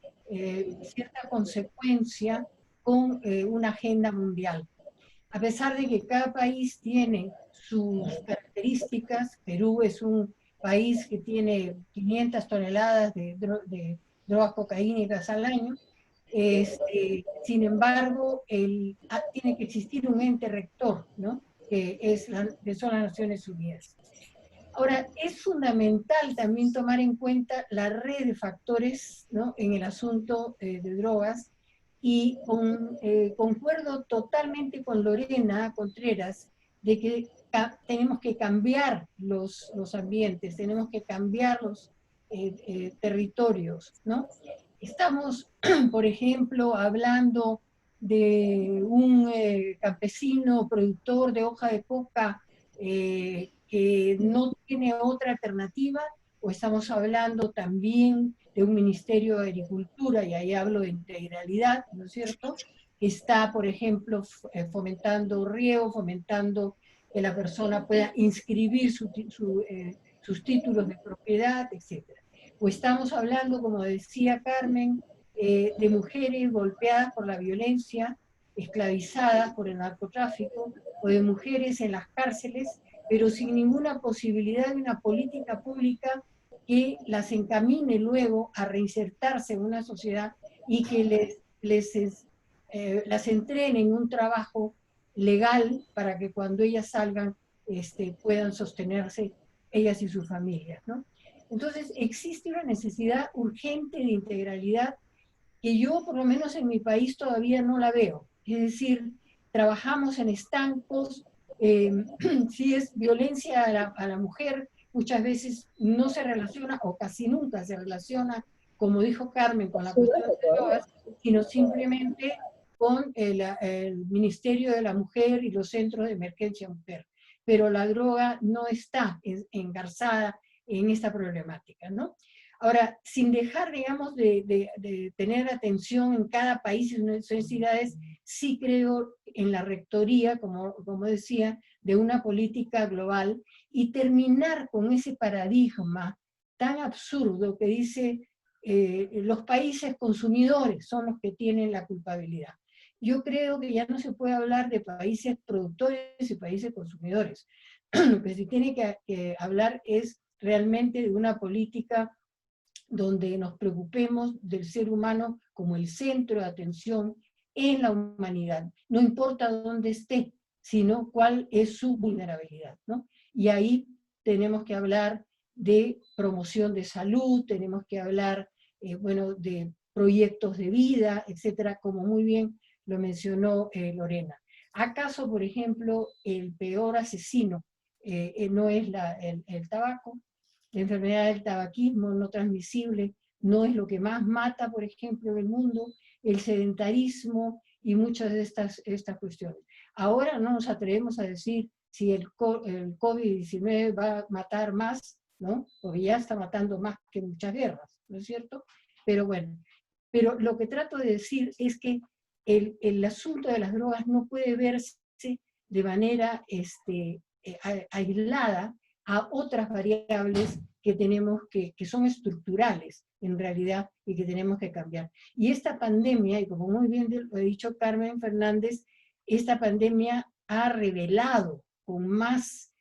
cierta consecuencia con una agenda mundial. A pesar de que cada país tiene sus características, Perú es un país que tiene 500 toneladas de drogas cocaínicas al año, sin embargo, tiene que existir un ente rector, ¿no? que son las Naciones Unidas. Ahora, es fundamental también tomar en cuenta la red de factores, ¿no? en el asunto de drogas, y concuerdo totalmente con Lorena Contreras de que tenemos que cambiar los ambientes, tenemos que cambiar los territorios, ¿no? Estamos, por ejemplo, hablando de un campesino productor de hoja de coca que no tiene otra alternativa, o estamos hablando también de un Ministerio de Agricultura, y ahí hablo de integralidad, ¿no es cierto?, que está, por ejemplo, fomentando riego, fomentando que la persona pueda inscribir sus títulos de propiedad, etc. O estamos hablando, como decía Carmen, de mujeres golpeadas por la violencia, esclavizadas por el narcotráfico, o de mujeres en las cárceles, pero sin ninguna posibilidad de una política pública que las encamine luego a reinsertarse en una sociedad y que las entrene en un trabajo legal para que cuando ellas salgan puedan sostenerse ellas y sus familias, ¿no? Entonces existe una necesidad urgente de integralidad que yo por lo menos en mi país todavía no la veo. Es decir, trabajamos en estancos, si es violencia a la mujer, muchas veces no se relaciona o casi nunca se relaciona, como dijo Carmen, con la cuestión de drogas, sino simplemente con el Ministerio de la Mujer y los centros de emergencia mujer. Pero la droga no está engarzada en esta problemática, ¿no? Ahora, sin dejar, digamos, de tener atención en cada país y sus necesidades, sí creo en la rectoría, como decía, de una política global y terminar con ese paradigma tan absurdo que dice los países consumidores son los que tienen la culpabilidad. Yo creo que ya no se puede hablar de países productores y países consumidores. Lo que se tiene que hablar es realmente de una política donde nos preocupemos del ser humano como el centro de atención en la humanidad. No importa dónde esté, sino cuál es su vulnerabilidad, ¿no? Y ahí tenemos que hablar de promoción de salud, tenemos que hablar, bueno, de proyectos de vida, etcétera, como muy bien lo mencionó Lorena. ¿Acaso, por ejemplo, el peor asesino no es el tabaco? La enfermedad del tabaquismo no transmisible no es lo que más mata, por ejemplo, en el mundo, el sedentarismo y muchas de estas cuestiones. Ahora no nos atrevemos a decir si el COVID-19 va a matar más, ¿no? Porque ya está matando más que muchas guerras, ¿no es cierto? Pero bueno, pero lo que trato de decir es que el asunto de las drogas no puede verse de manera aislada a otras variables que tenemos que son estructurales en realidad y que tenemos que cambiar. Y esta pandemia, y como muy bien lo ha dicho Carmen Fernández, esta pandemia ha revelado con más,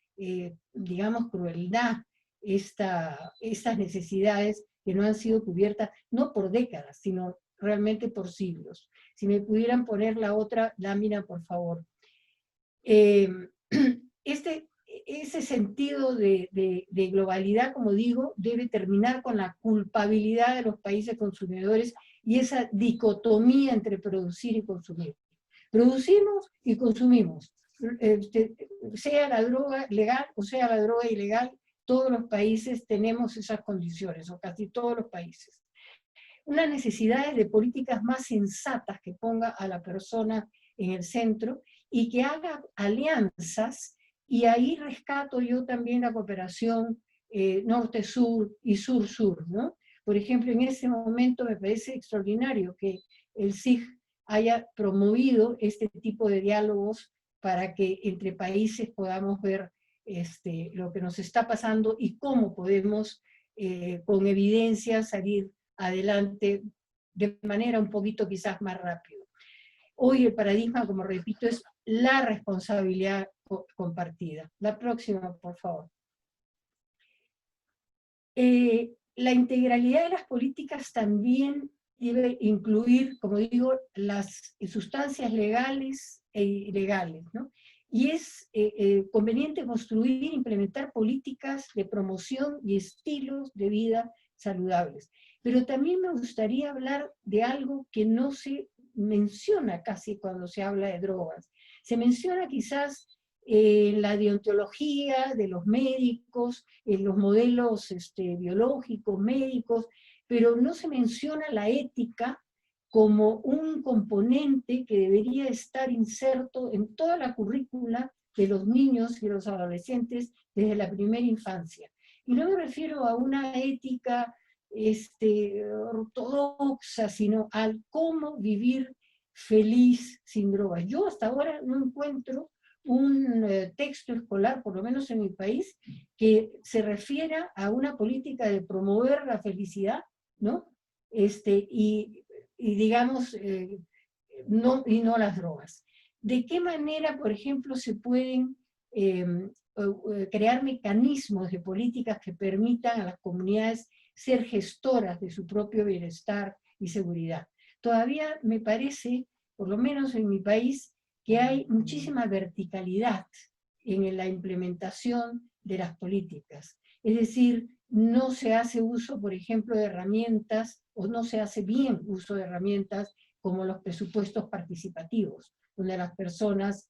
digamos, crueldad estas necesidades que no han sido cubiertas, no por décadas, sino realmente por siglos. Si me pudieran poner la otra lámina, por favor. Ese sentido de globalidad, como digo, debe terminar con la culpabilidad de los países consumidores y esa dicotomía entre producir y consumir. Producimos y consumimos. Sea la droga legal o sea la droga ilegal, todos los países tenemos esas condiciones, o casi todos los países. Una necesidad de políticas más sensatas que ponga a la persona en el centro y que haga alianzas. Y ahí rescato yo también la cooperación norte-sur y sur-sur, ¿no? Por ejemplo, en ese momento me parece extraordinario que el SIG haya promovido este tipo de diálogos para que entre países podamos ver lo que nos está pasando y cómo podemos con evidencia salir adelante de manera un poquito quizás más rápido. Hoy el paradigma, como repito, es la responsabilidad compartida. La próxima, por favor. La integralidad de las políticas también debe incluir, como digo, las sustancias legales e ilegales, ¿no? Y es conveniente construir e implementar políticas de promoción y estilos de vida saludables. Pero también me gustaría hablar de algo que no se menciona casi cuando se habla de drogas. Se menciona quizás la deontología de los médicos, los modelos biológicos, médicos, pero no se menciona la ética como un componente que debería estar inserto en toda la currícula de los niños y los adolescentes desde la primera infancia. Y no me refiero a una ética ortodoxa, sino al cómo vivir feliz sin drogas. Yo hasta ahora no encuentro un texto escolar, por lo menos en mi país, que se refiera a una política de promover la felicidad, ¿no? Y digamos, no las drogas. ¿De qué manera, por ejemplo, se pueden crear mecanismos de políticas que permitan a las comunidades ser gestoras de su propio bienestar y seguridad? Todavía me parece, por lo menos en mi país, que hay muchísima verticalidad en la implementación de las políticas. Es decir, no se hace uso, por ejemplo, de herramientas, o no se hace bien uso de herramientas como los presupuestos participativos, donde las personas,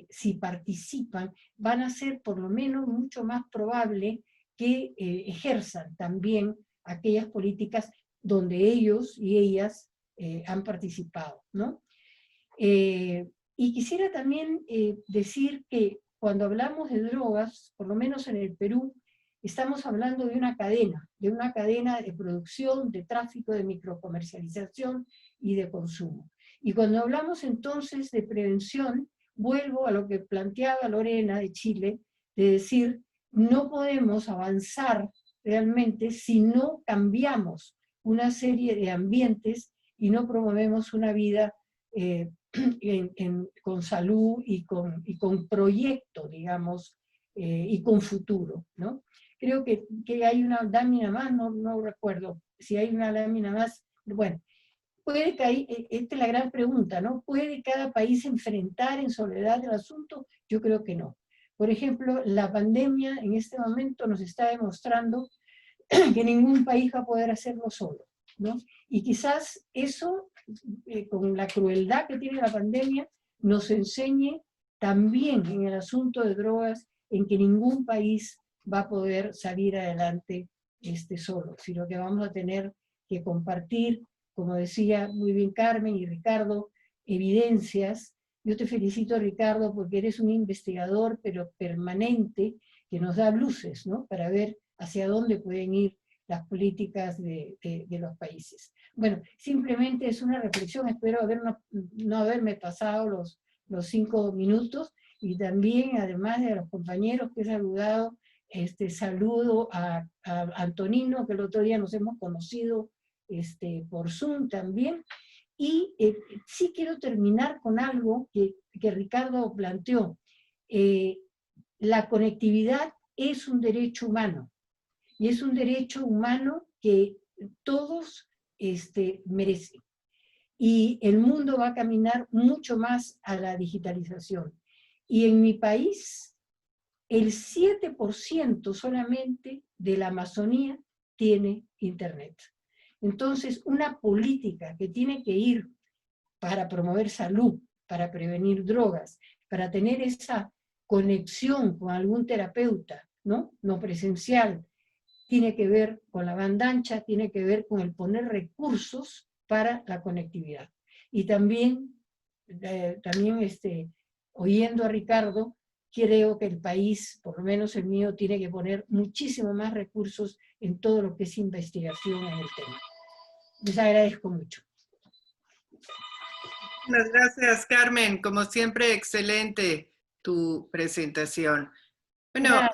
si participan, van a ser por lo menos mucho más probable que ejerzan también aquellas políticas donde ellos y ellas han participado, ¿no? Y quisiera también decir que cuando hablamos de drogas, por lo menos en el Perú, estamos hablando de una cadena de producción, de tráfico, de microcomercialización y de consumo. Y cuando hablamos entonces de prevención, vuelvo a lo que planteaba Lorena de Chile, de decir, no podemos avanzar realmente si no cambiamos una serie de ambientes y no promovemos una vida con salud y con proyecto, digamos, y con futuro, ¿no? Creo que hay una lámina más, no recuerdo si hay una lámina más. Bueno, puede que esta es la gran pregunta, ¿no? ¿Puede cada país enfrentar en soledad el asunto? Yo creo que no. Por ejemplo, la pandemia en este momento nos está demostrando que ningún país va a poder hacerlo solo, ¿no? Y quizás eso, con la crueldad que tiene la pandemia, nos enseñe también en el asunto de drogas, en que ningún país va a poder salir adelante solo, sino que vamos a tener que compartir, como decía muy bien Carmen y Ricardo, evidencias. Yo te felicito, Ricardo, porque eres un investigador, pero permanente, que nos da luces, ¿no? Para ver hacia dónde pueden ir las políticas de los países. Bueno, simplemente es una reflexión, espero no haberme pasado los 5 minutos, y también, además de los compañeros que he saludado, saludo a Antonino, que el otro día nos hemos conocido por Zoom también, y sí quiero terminar con algo que Ricardo planteó. La conectividad es un derecho humano, y es un derecho humano que todos merecen. Y el mundo va a caminar mucho más a la digitalización. Y en mi país, el 7% solamente de la Amazonía tiene internet. Entonces, una política que tiene que ir para promover salud, para prevenir drogas, para tener esa conexión con algún terapeuta, ¿no? No presencial, tiene que ver con la banda ancha, tiene que ver con el poner recursos para la conectividad. Y también oyendo a Ricardo, creo que el país, por lo menos el mío, tiene que poner muchísimo más recursos en todo lo que es investigación en el tema. Les agradezco mucho. Muchas gracias, Carmen. Como siempre, excelente tu presentación. Bueno,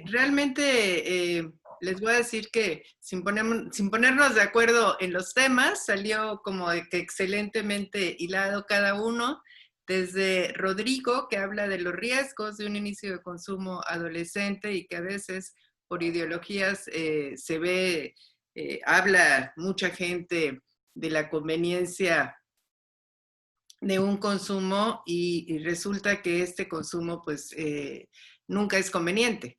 realmente les voy a decir que sin ponernos de acuerdo en los temas, salió como de que excelentemente hilado cada uno, desde Rodrigo, que habla de los riesgos de un inicio de consumo adolescente y que a veces por ideologías habla mucha gente de la conveniencia de un consumo y resulta que este consumo pues nunca es conveniente.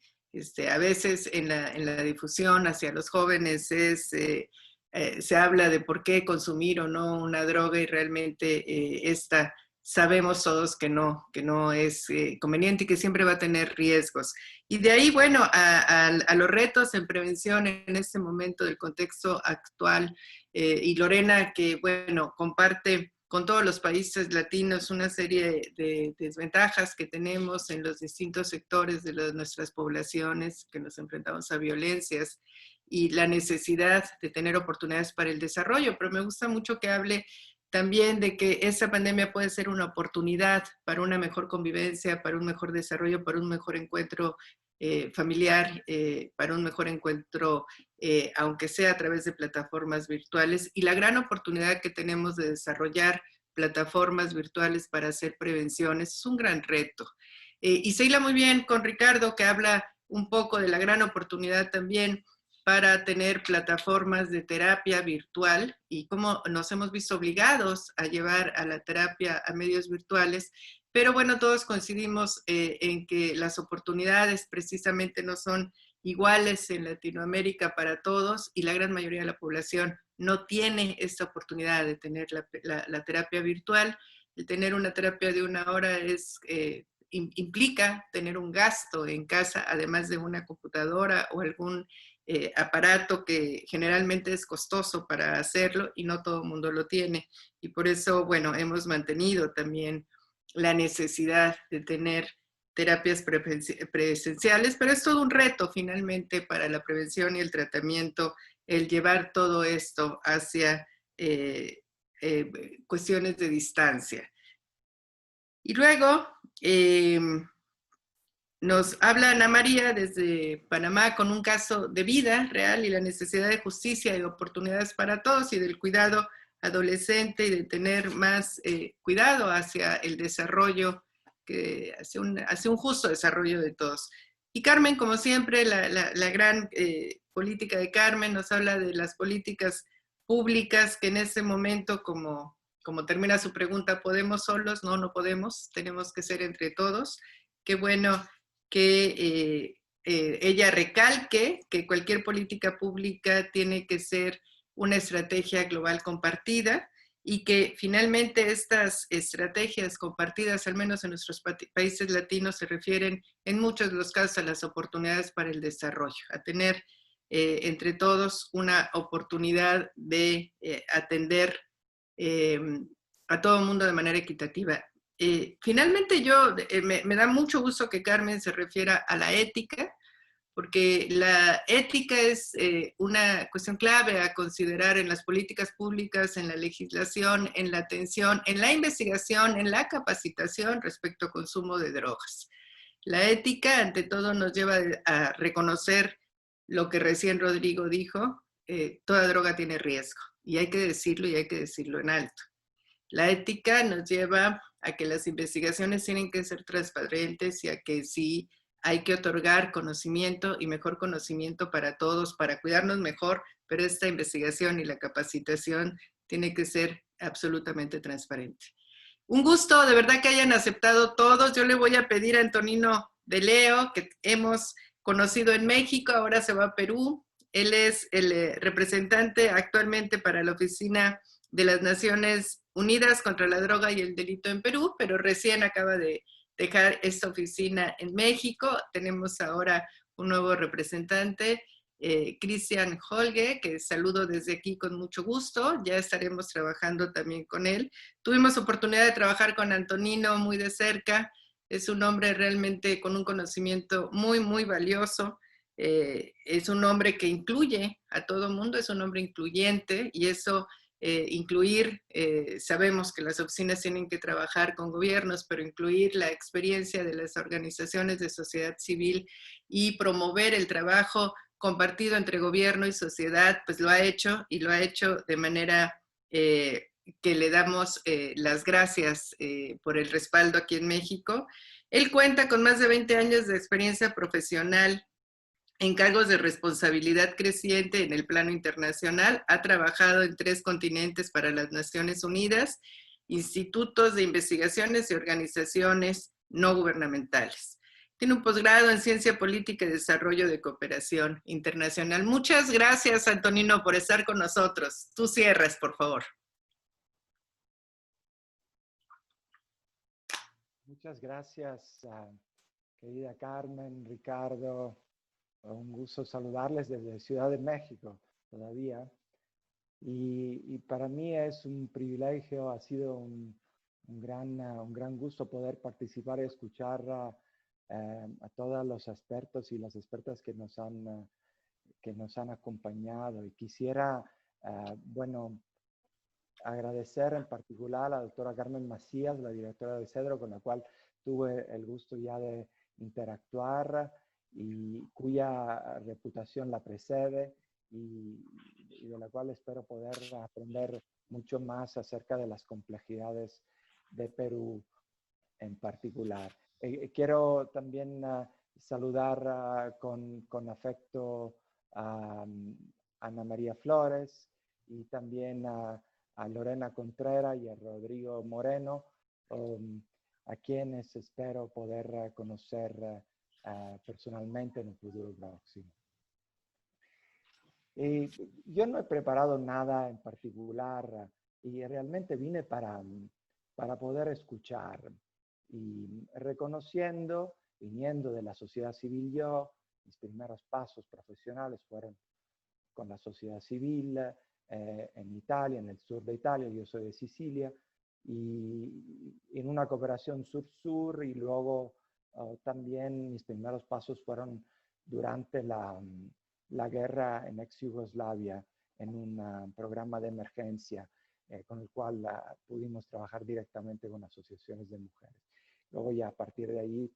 A veces en la difusión hacia los jóvenes se habla de por qué consumir o no una droga y realmente esta sabemos todos que no es conveniente y que siempre va a tener riesgos. Y de ahí, bueno, a los retos en prevención en este momento del contexto actual, y Lorena, que, bueno, comparte con todos los países latinos una serie de desventajas que tenemos en los distintos sectores de nuestras poblaciones, que nos enfrentamos a violencias y la necesidad de tener oportunidades para el desarrollo. Pero me gusta mucho que hable también de que esta pandemia puede ser una oportunidad para una mejor convivencia, para un mejor desarrollo, para un mejor encuentro familiar, para un mejor encuentro, aunque sea a través de plataformas virtuales, y la gran oportunidad que tenemos de desarrollar plataformas virtuales para hacer prevenciones es un gran reto. Y se hila muy bien con Ricardo, que habla un poco de la gran oportunidad también para tener plataformas de terapia virtual y cómo nos hemos visto obligados a llevar a la terapia a medios virtuales. Pero bueno, todos coincidimos en que las oportunidades precisamente no son iguales en Latinoamérica para todos, y la gran mayoría de la población no tiene esta oportunidad de tener la terapia virtual. El tener una terapia de 1 hora implica tener un gasto en casa, además de una computadora o algún aparato que generalmente es costoso para hacerlo, y no todo el mundo lo tiene. Y por eso, bueno, hemos mantenido también la necesidad de tener terapias presenciales, pero es todo un reto finalmente para la prevención y el tratamiento, el llevar todo esto hacia cuestiones de distancia. Y luego nos habla Ana María desde Panamá con un caso de vida real y la necesidad de justicia y oportunidades para todos, y del cuidado adolescente, y de tener más cuidado hacia el desarrollo, hacia un justo desarrollo de todos. Y Carmen, como siempre, la gran política de Carmen nos habla de las políticas públicas que en este momento, como termina su pregunta, ¿podemos solos? No, no podemos, tenemos que ser entre todos. Qué bueno que ella recalque que cualquier política pública tiene que ser una estrategia global compartida, y que finalmente estas estrategias compartidas, al menos en nuestros países latinos, se refieren en muchos de los casos a las oportunidades para el desarrollo, a tener entre todos una oportunidad de atender a todo el mundo de manera equitativa. Finalmente me da mucho gusto que Carmen se refiera a la ética, porque la ética es una cuestión clave a considerar en las políticas públicas, en la legislación, en la atención, en la investigación, en la capacitación respecto al consumo de drogas. La ética, ante todo, nos lleva a reconocer lo que recién Rodrigo dijo: toda droga tiene riesgo, y hay que decirlo, y hay que decirlo en alto. La ética nos lleva a que las investigaciones tienen que ser transparentes, y a que sí hay que otorgar conocimiento, y mejor conocimiento para todos, para cuidarnos mejor, pero esta investigación y la capacitación tiene que ser absolutamente transparente. Un gusto, de verdad, que hayan aceptado todos. Yo le voy a pedir a Antonino de Leo, que hemos conocido en México, ahora se va a Perú. Él es el representante actualmente para la Oficina de las Naciones Unidas contra la Droga y el Delito en Perú, pero recién acaba de dejar esta oficina en México. Tenemos ahora un nuevo representante, Cristian Holge, que saludo desde aquí con mucho gusto. Ya estaremos trabajando también con él. Tuvimos oportunidad de trabajar con Antonino muy de cerca. Es un hombre realmente con un conocimiento muy, muy valioso. Es un hombre que incluye a todo mundo, es un hombre incluyente, y eso sabemos que las oficinas tienen que trabajar con gobiernos, pero incluir la experiencia de las organizaciones de sociedad civil y promover el trabajo compartido entre gobierno y sociedad, pues lo ha hecho, y lo ha hecho de manera que le damos las gracias por el respaldo aquí en México. Él cuenta con más de 20 años de experiencia profesional en cargos de responsabilidad creciente en el plano internacional. Ha trabajado en 3 continentes para las Naciones Unidas, institutos de investigaciones y organizaciones no gubernamentales. Tiene un posgrado en Ciencia Política y Desarrollo de Cooperación Internacional. Muchas gracias, Antonino, por estar con nosotros. Tú cierras, por favor. Muchas gracias, querida Carmen, Ricardo. Un gusto saludarles desde Ciudad de México todavía. Y para mí es un privilegio, ha sido un gran gusto poder participar y escuchar a todos los expertos y las expertas que nos han acompañado. Y quisiera, agradecer en particular a la doctora Carmen Macías, la directora de CEDRO, con la cual tuve el gusto ya de interactuar y cuya reputación la precede, y de la cual espero poder aprender mucho más acerca de las complejidades de Perú en particular. Quiero también saludar con afecto a Ana María Flores, y también a Lorena Contreras y a Rodrigo Moreno, a quienes espero poder conocer personalmente en un futuro próximo. Yo no he preparado nada en particular y realmente vine para poder escuchar y reconociendo, viniendo de la sociedad civil yo, mis primeros pasos profesionales fueron con la sociedad civil en Italia, en el sur de Italia, yo soy de Sicilia, y en una cooperación sur-sur, y luego también mis primeros pasos fueron durante la guerra en ex-Yugoslavia, en un programa de emergencia con el cual pudimos trabajar directamente con asociaciones de mujeres. Luego ya a partir de ahí,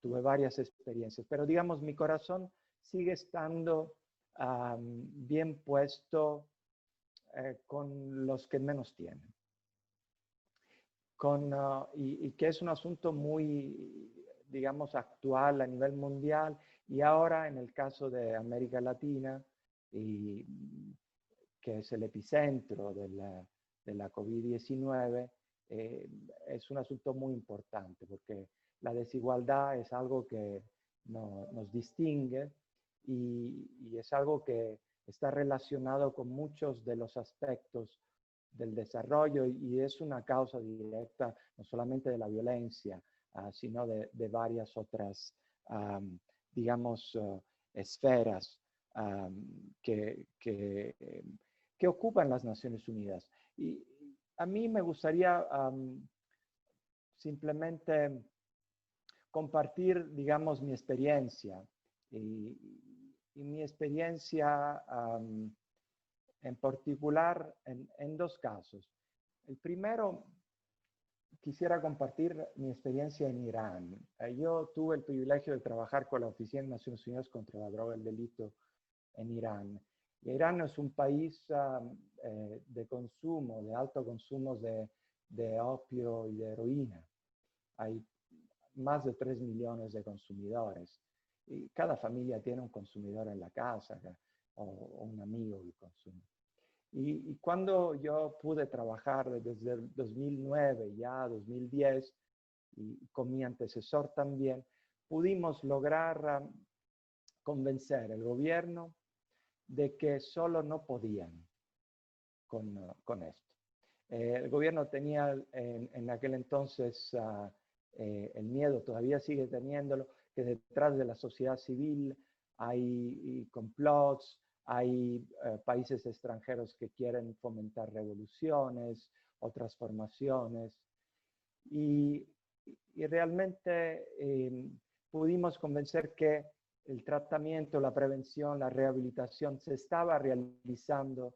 tuve varias experiencias, pero digamos mi corazón sigue estando bien puesto con los que menos tienen. Y que es un asunto muy, digamos, actual a nivel mundial, y ahora en el caso de América Latina, que es el epicentro de la COVID-19, es un asunto muy importante, porque la desigualdad es algo que nos distingue y es algo que está relacionado con muchos de los aspectos del desarrollo y es una causa directa no solamente de la violencia, sino de varias otras, digamos, esferas que ocupan las Naciones Unidas. Y a mí me gustaría simplemente compartir, digamos, mi experiencia y mi experiencia en particular en dos casos. El primero, quisiera compartir mi experiencia en Irán. Yo tuve el privilegio de trabajar con la Oficina de Naciones Unidas contra la Droga y el Delito en Irán. Y Irán es un país de consumo, de alto consumo de opio y de heroína. Hay más de 3 millones de consumidores. Y cada familia tiene un consumidor en la casa o un amigo que consume. Y cuando yo pude trabajar desde el 2009 ya a 2010, y con mi antecesor también, pudimos lograr convencer al gobierno de que solo no podían con esto. El gobierno tenía en aquel entonces el miedo, todavía sigue teniéndolo, que detrás de la sociedad civil hay complots, hay países extranjeros que quieren fomentar revoluciones o transformaciones. Y realmente pudimos convencer que el tratamiento, la prevención, la rehabilitación se estaba realizando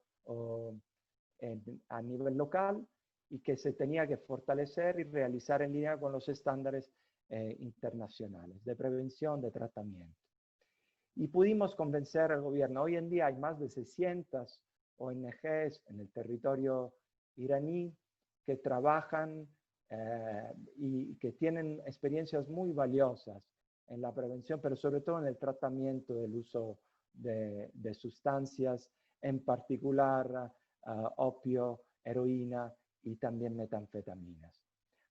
a nivel local y que se tenía que fortalecer y realizar en línea con los estándares internacionales de prevención, de tratamiento. Y pudimos convencer al gobierno. Hoy en día hay más de 600 ONGs en el territorio iraní que trabajan y que tienen experiencias muy valiosas en la prevención, pero sobre todo en el tratamiento del uso de sustancias, en particular opio, heroína y también metanfetaminas.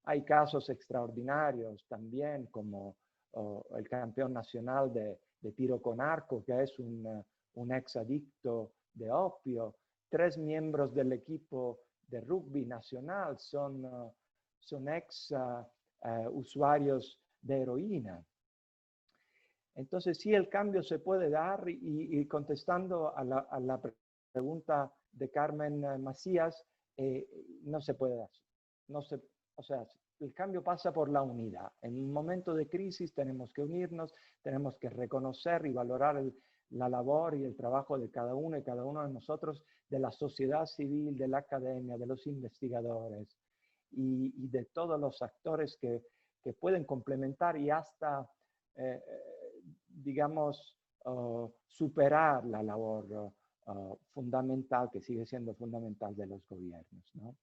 Hay casos extraordinarios también, como el campeón nacional de tiro con arco, que es un exadicto de opio. 3 miembros del equipo de rugby nacional son ex usuarios de heroína. Entonces, sí, el cambio se puede dar y contestando a la pregunta de Carmen Macías, no se puede dar. O sea, el cambio pasa por la unidad. En un momento de crisis tenemos que unirnos, tenemos que reconocer y valorar la labor y el trabajo de cada uno y cada uno de nosotros, de la sociedad civil, de la academia, de los investigadores y de todos los actores que pueden complementar y hasta, digamos, superar la labor fundamental, que sigue siendo fundamental, de los gobiernos, ¿no?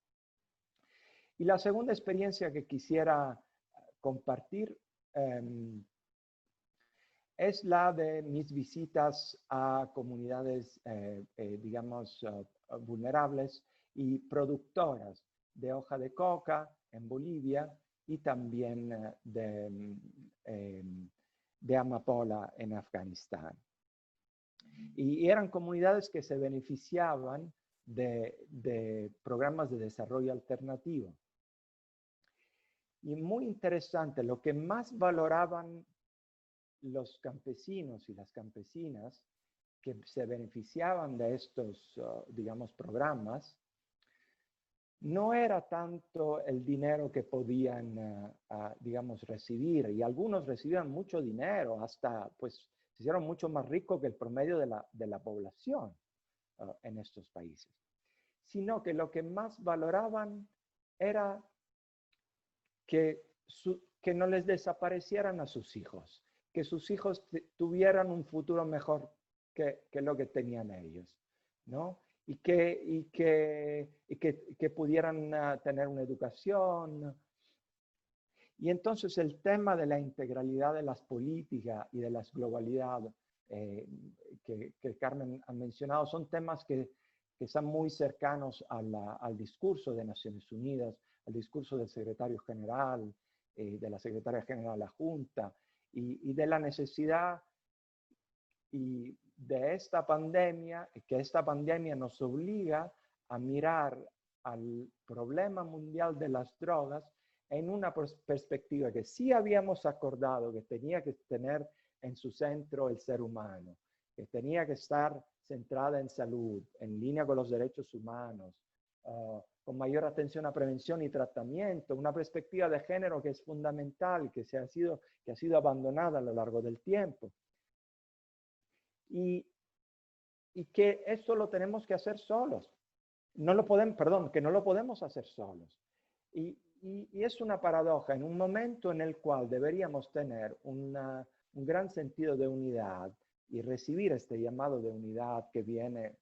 Y la segunda experiencia que quisiera compartir es la de mis visitas a comunidades, digamos, vulnerables y productoras de hoja de coca en Bolivia y también de Amapola en Afganistán. Y eran comunidades que se beneficiaban de programas de desarrollo alternativo. Y muy interesante, lo que más valoraban los campesinos y las campesinas que se beneficiaban de estos, digamos, programas, no era tanto el dinero que podían, digamos, recibir, y algunos recibían mucho dinero, hasta, pues, se hicieron mucho más ricos que el promedio de la población en estos países, sino que lo que más valoraban era que no les desaparecieran a sus hijos, que sus hijos tuvieran un futuro mejor que lo que tenían ellos, ¿no? Y que pudieran tener una educación. Y entonces el tema de la integralidad de las políticas y de las globalidades que Carmen ha mencionado son temas que están muy cercanos al discurso de Naciones Unidas, al discurso del secretario general, de la secretaria general de la Junta, y de la necesidad y de esta pandemia, que esta pandemia nos obliga a mirar al problema mundial de las drogas en una perspectiva que sí habíamos acordado que tenía que tener en su centro el ser humano, que tenía que estar centrada en salud, en línea con los derechos humanos, con mayor atención a prevención y tratamiento, una perspectiva de género que es fundamental, que ha sido abandonada a lo largo del tiempo. Y que eso lo tenemos que hacer solos. No lo podemos, perdón, que no lo podemos hacer solos. Y es una paradoja en un momento en el cual deberíamos tener un gran sentido de unidad y recibir este llamado de unidad que viene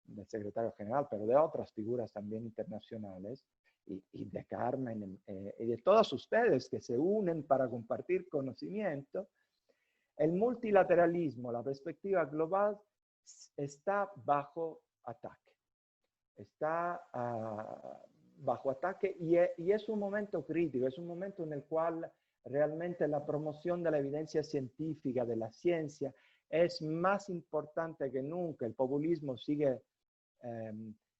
del secretario general, pero de otras figuras también internacionales, y de Carmen, y de todos ustedes que se unen para compartir conocimiento. El multilateralismo, la perspectiva global, está bajo ataque. Está bajo ataque y es un momento crítico, es un momento en el cual realmente la promoción de la evidencia científica, de la ciencia, es más importante que nunca. El populismo sigue,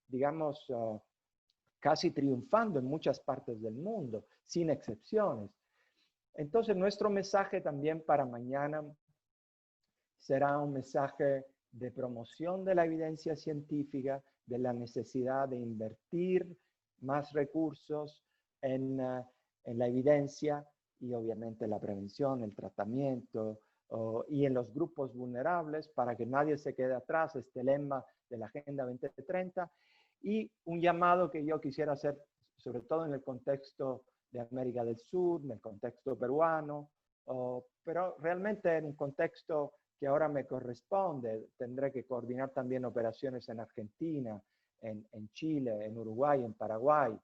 digamos, casi triunfando en muchas partes del mundo, sin excepciones. Entonces, nuestro mensaje también para mañana será un mensaje de promoción de la evidencia científica, de la necesidad de invertir más recursos en la evidencia y obviamente la prevención, el tratamiento y en los grupos vulnerables para que nadie se quede atrás, este lema de la Agenda 2030, y un llamado que yo quisiera hacer, sobre todo en el contexto de América del Sur, en el contexto peruano, pero realmente en un contexto que ahora me corresponde. Tendré que coordinar también operaciones en Argentina, en Chile, en Uruguay, en Paraguay,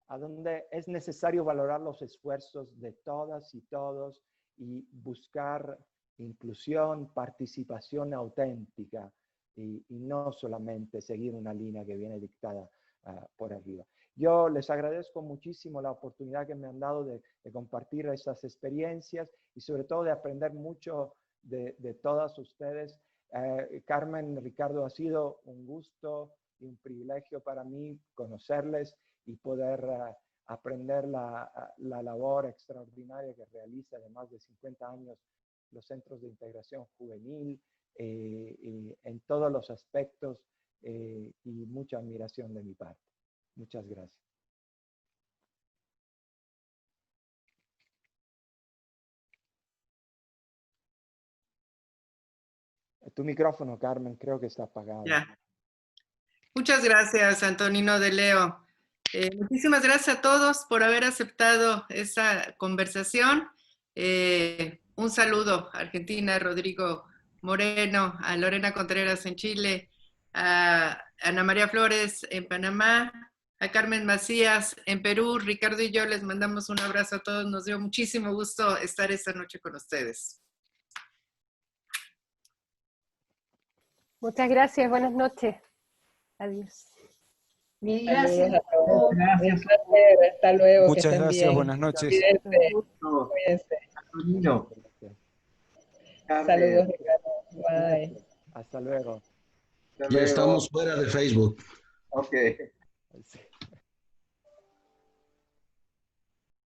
a donde es necesario valorar los esfuerzos de todas y todos y buscar inclusión, participación auténtica y no solamente seguir una línea que viene dictada por arriba. Yo les agradezco muchísimo la oportunidad que me han dado de compartir esas experiencias y sobre todo de aprender mucho de todas ustedes. Carmen, Ricardo, ha sido un gusto y un privilegio para mí conocerles y poder aprender la labor extraordinaria que realiza de más de 50 años los centros de integración juvenil en todos los aspectos y mucha admiración de mi parte. Muchas gracias. Tu micrófono, Carmen, creo que está apagado. Ya. Muchas gracias, Antonino de Leo. Muchísimas gracias a todos por haber aceptado esa conversación. Un saludo a Argentina, Rodrigo Moreno, a Lorena Contreras en Chile, a Ana María Flores en Panamá, a Carmen Macías en Perú. Ricardo y yo les mandamos un abrazo a todos. Nos dio muchísimo gusto estar esta noche con ustedes. Muchas gracias, buenas noches. Adiós. Bien, Saludos gracias. a todos. Gracias. Un placer. Hasta luego. Muchas que estén gracias, bien. buenas noches. Cuídense. Gusto. Cuídense. Antonino, Carmen, Saludos, Ricardo. Bye. Hasta luego. hasta Ya luego. estamos fuera de Facebook. Ok. Sí.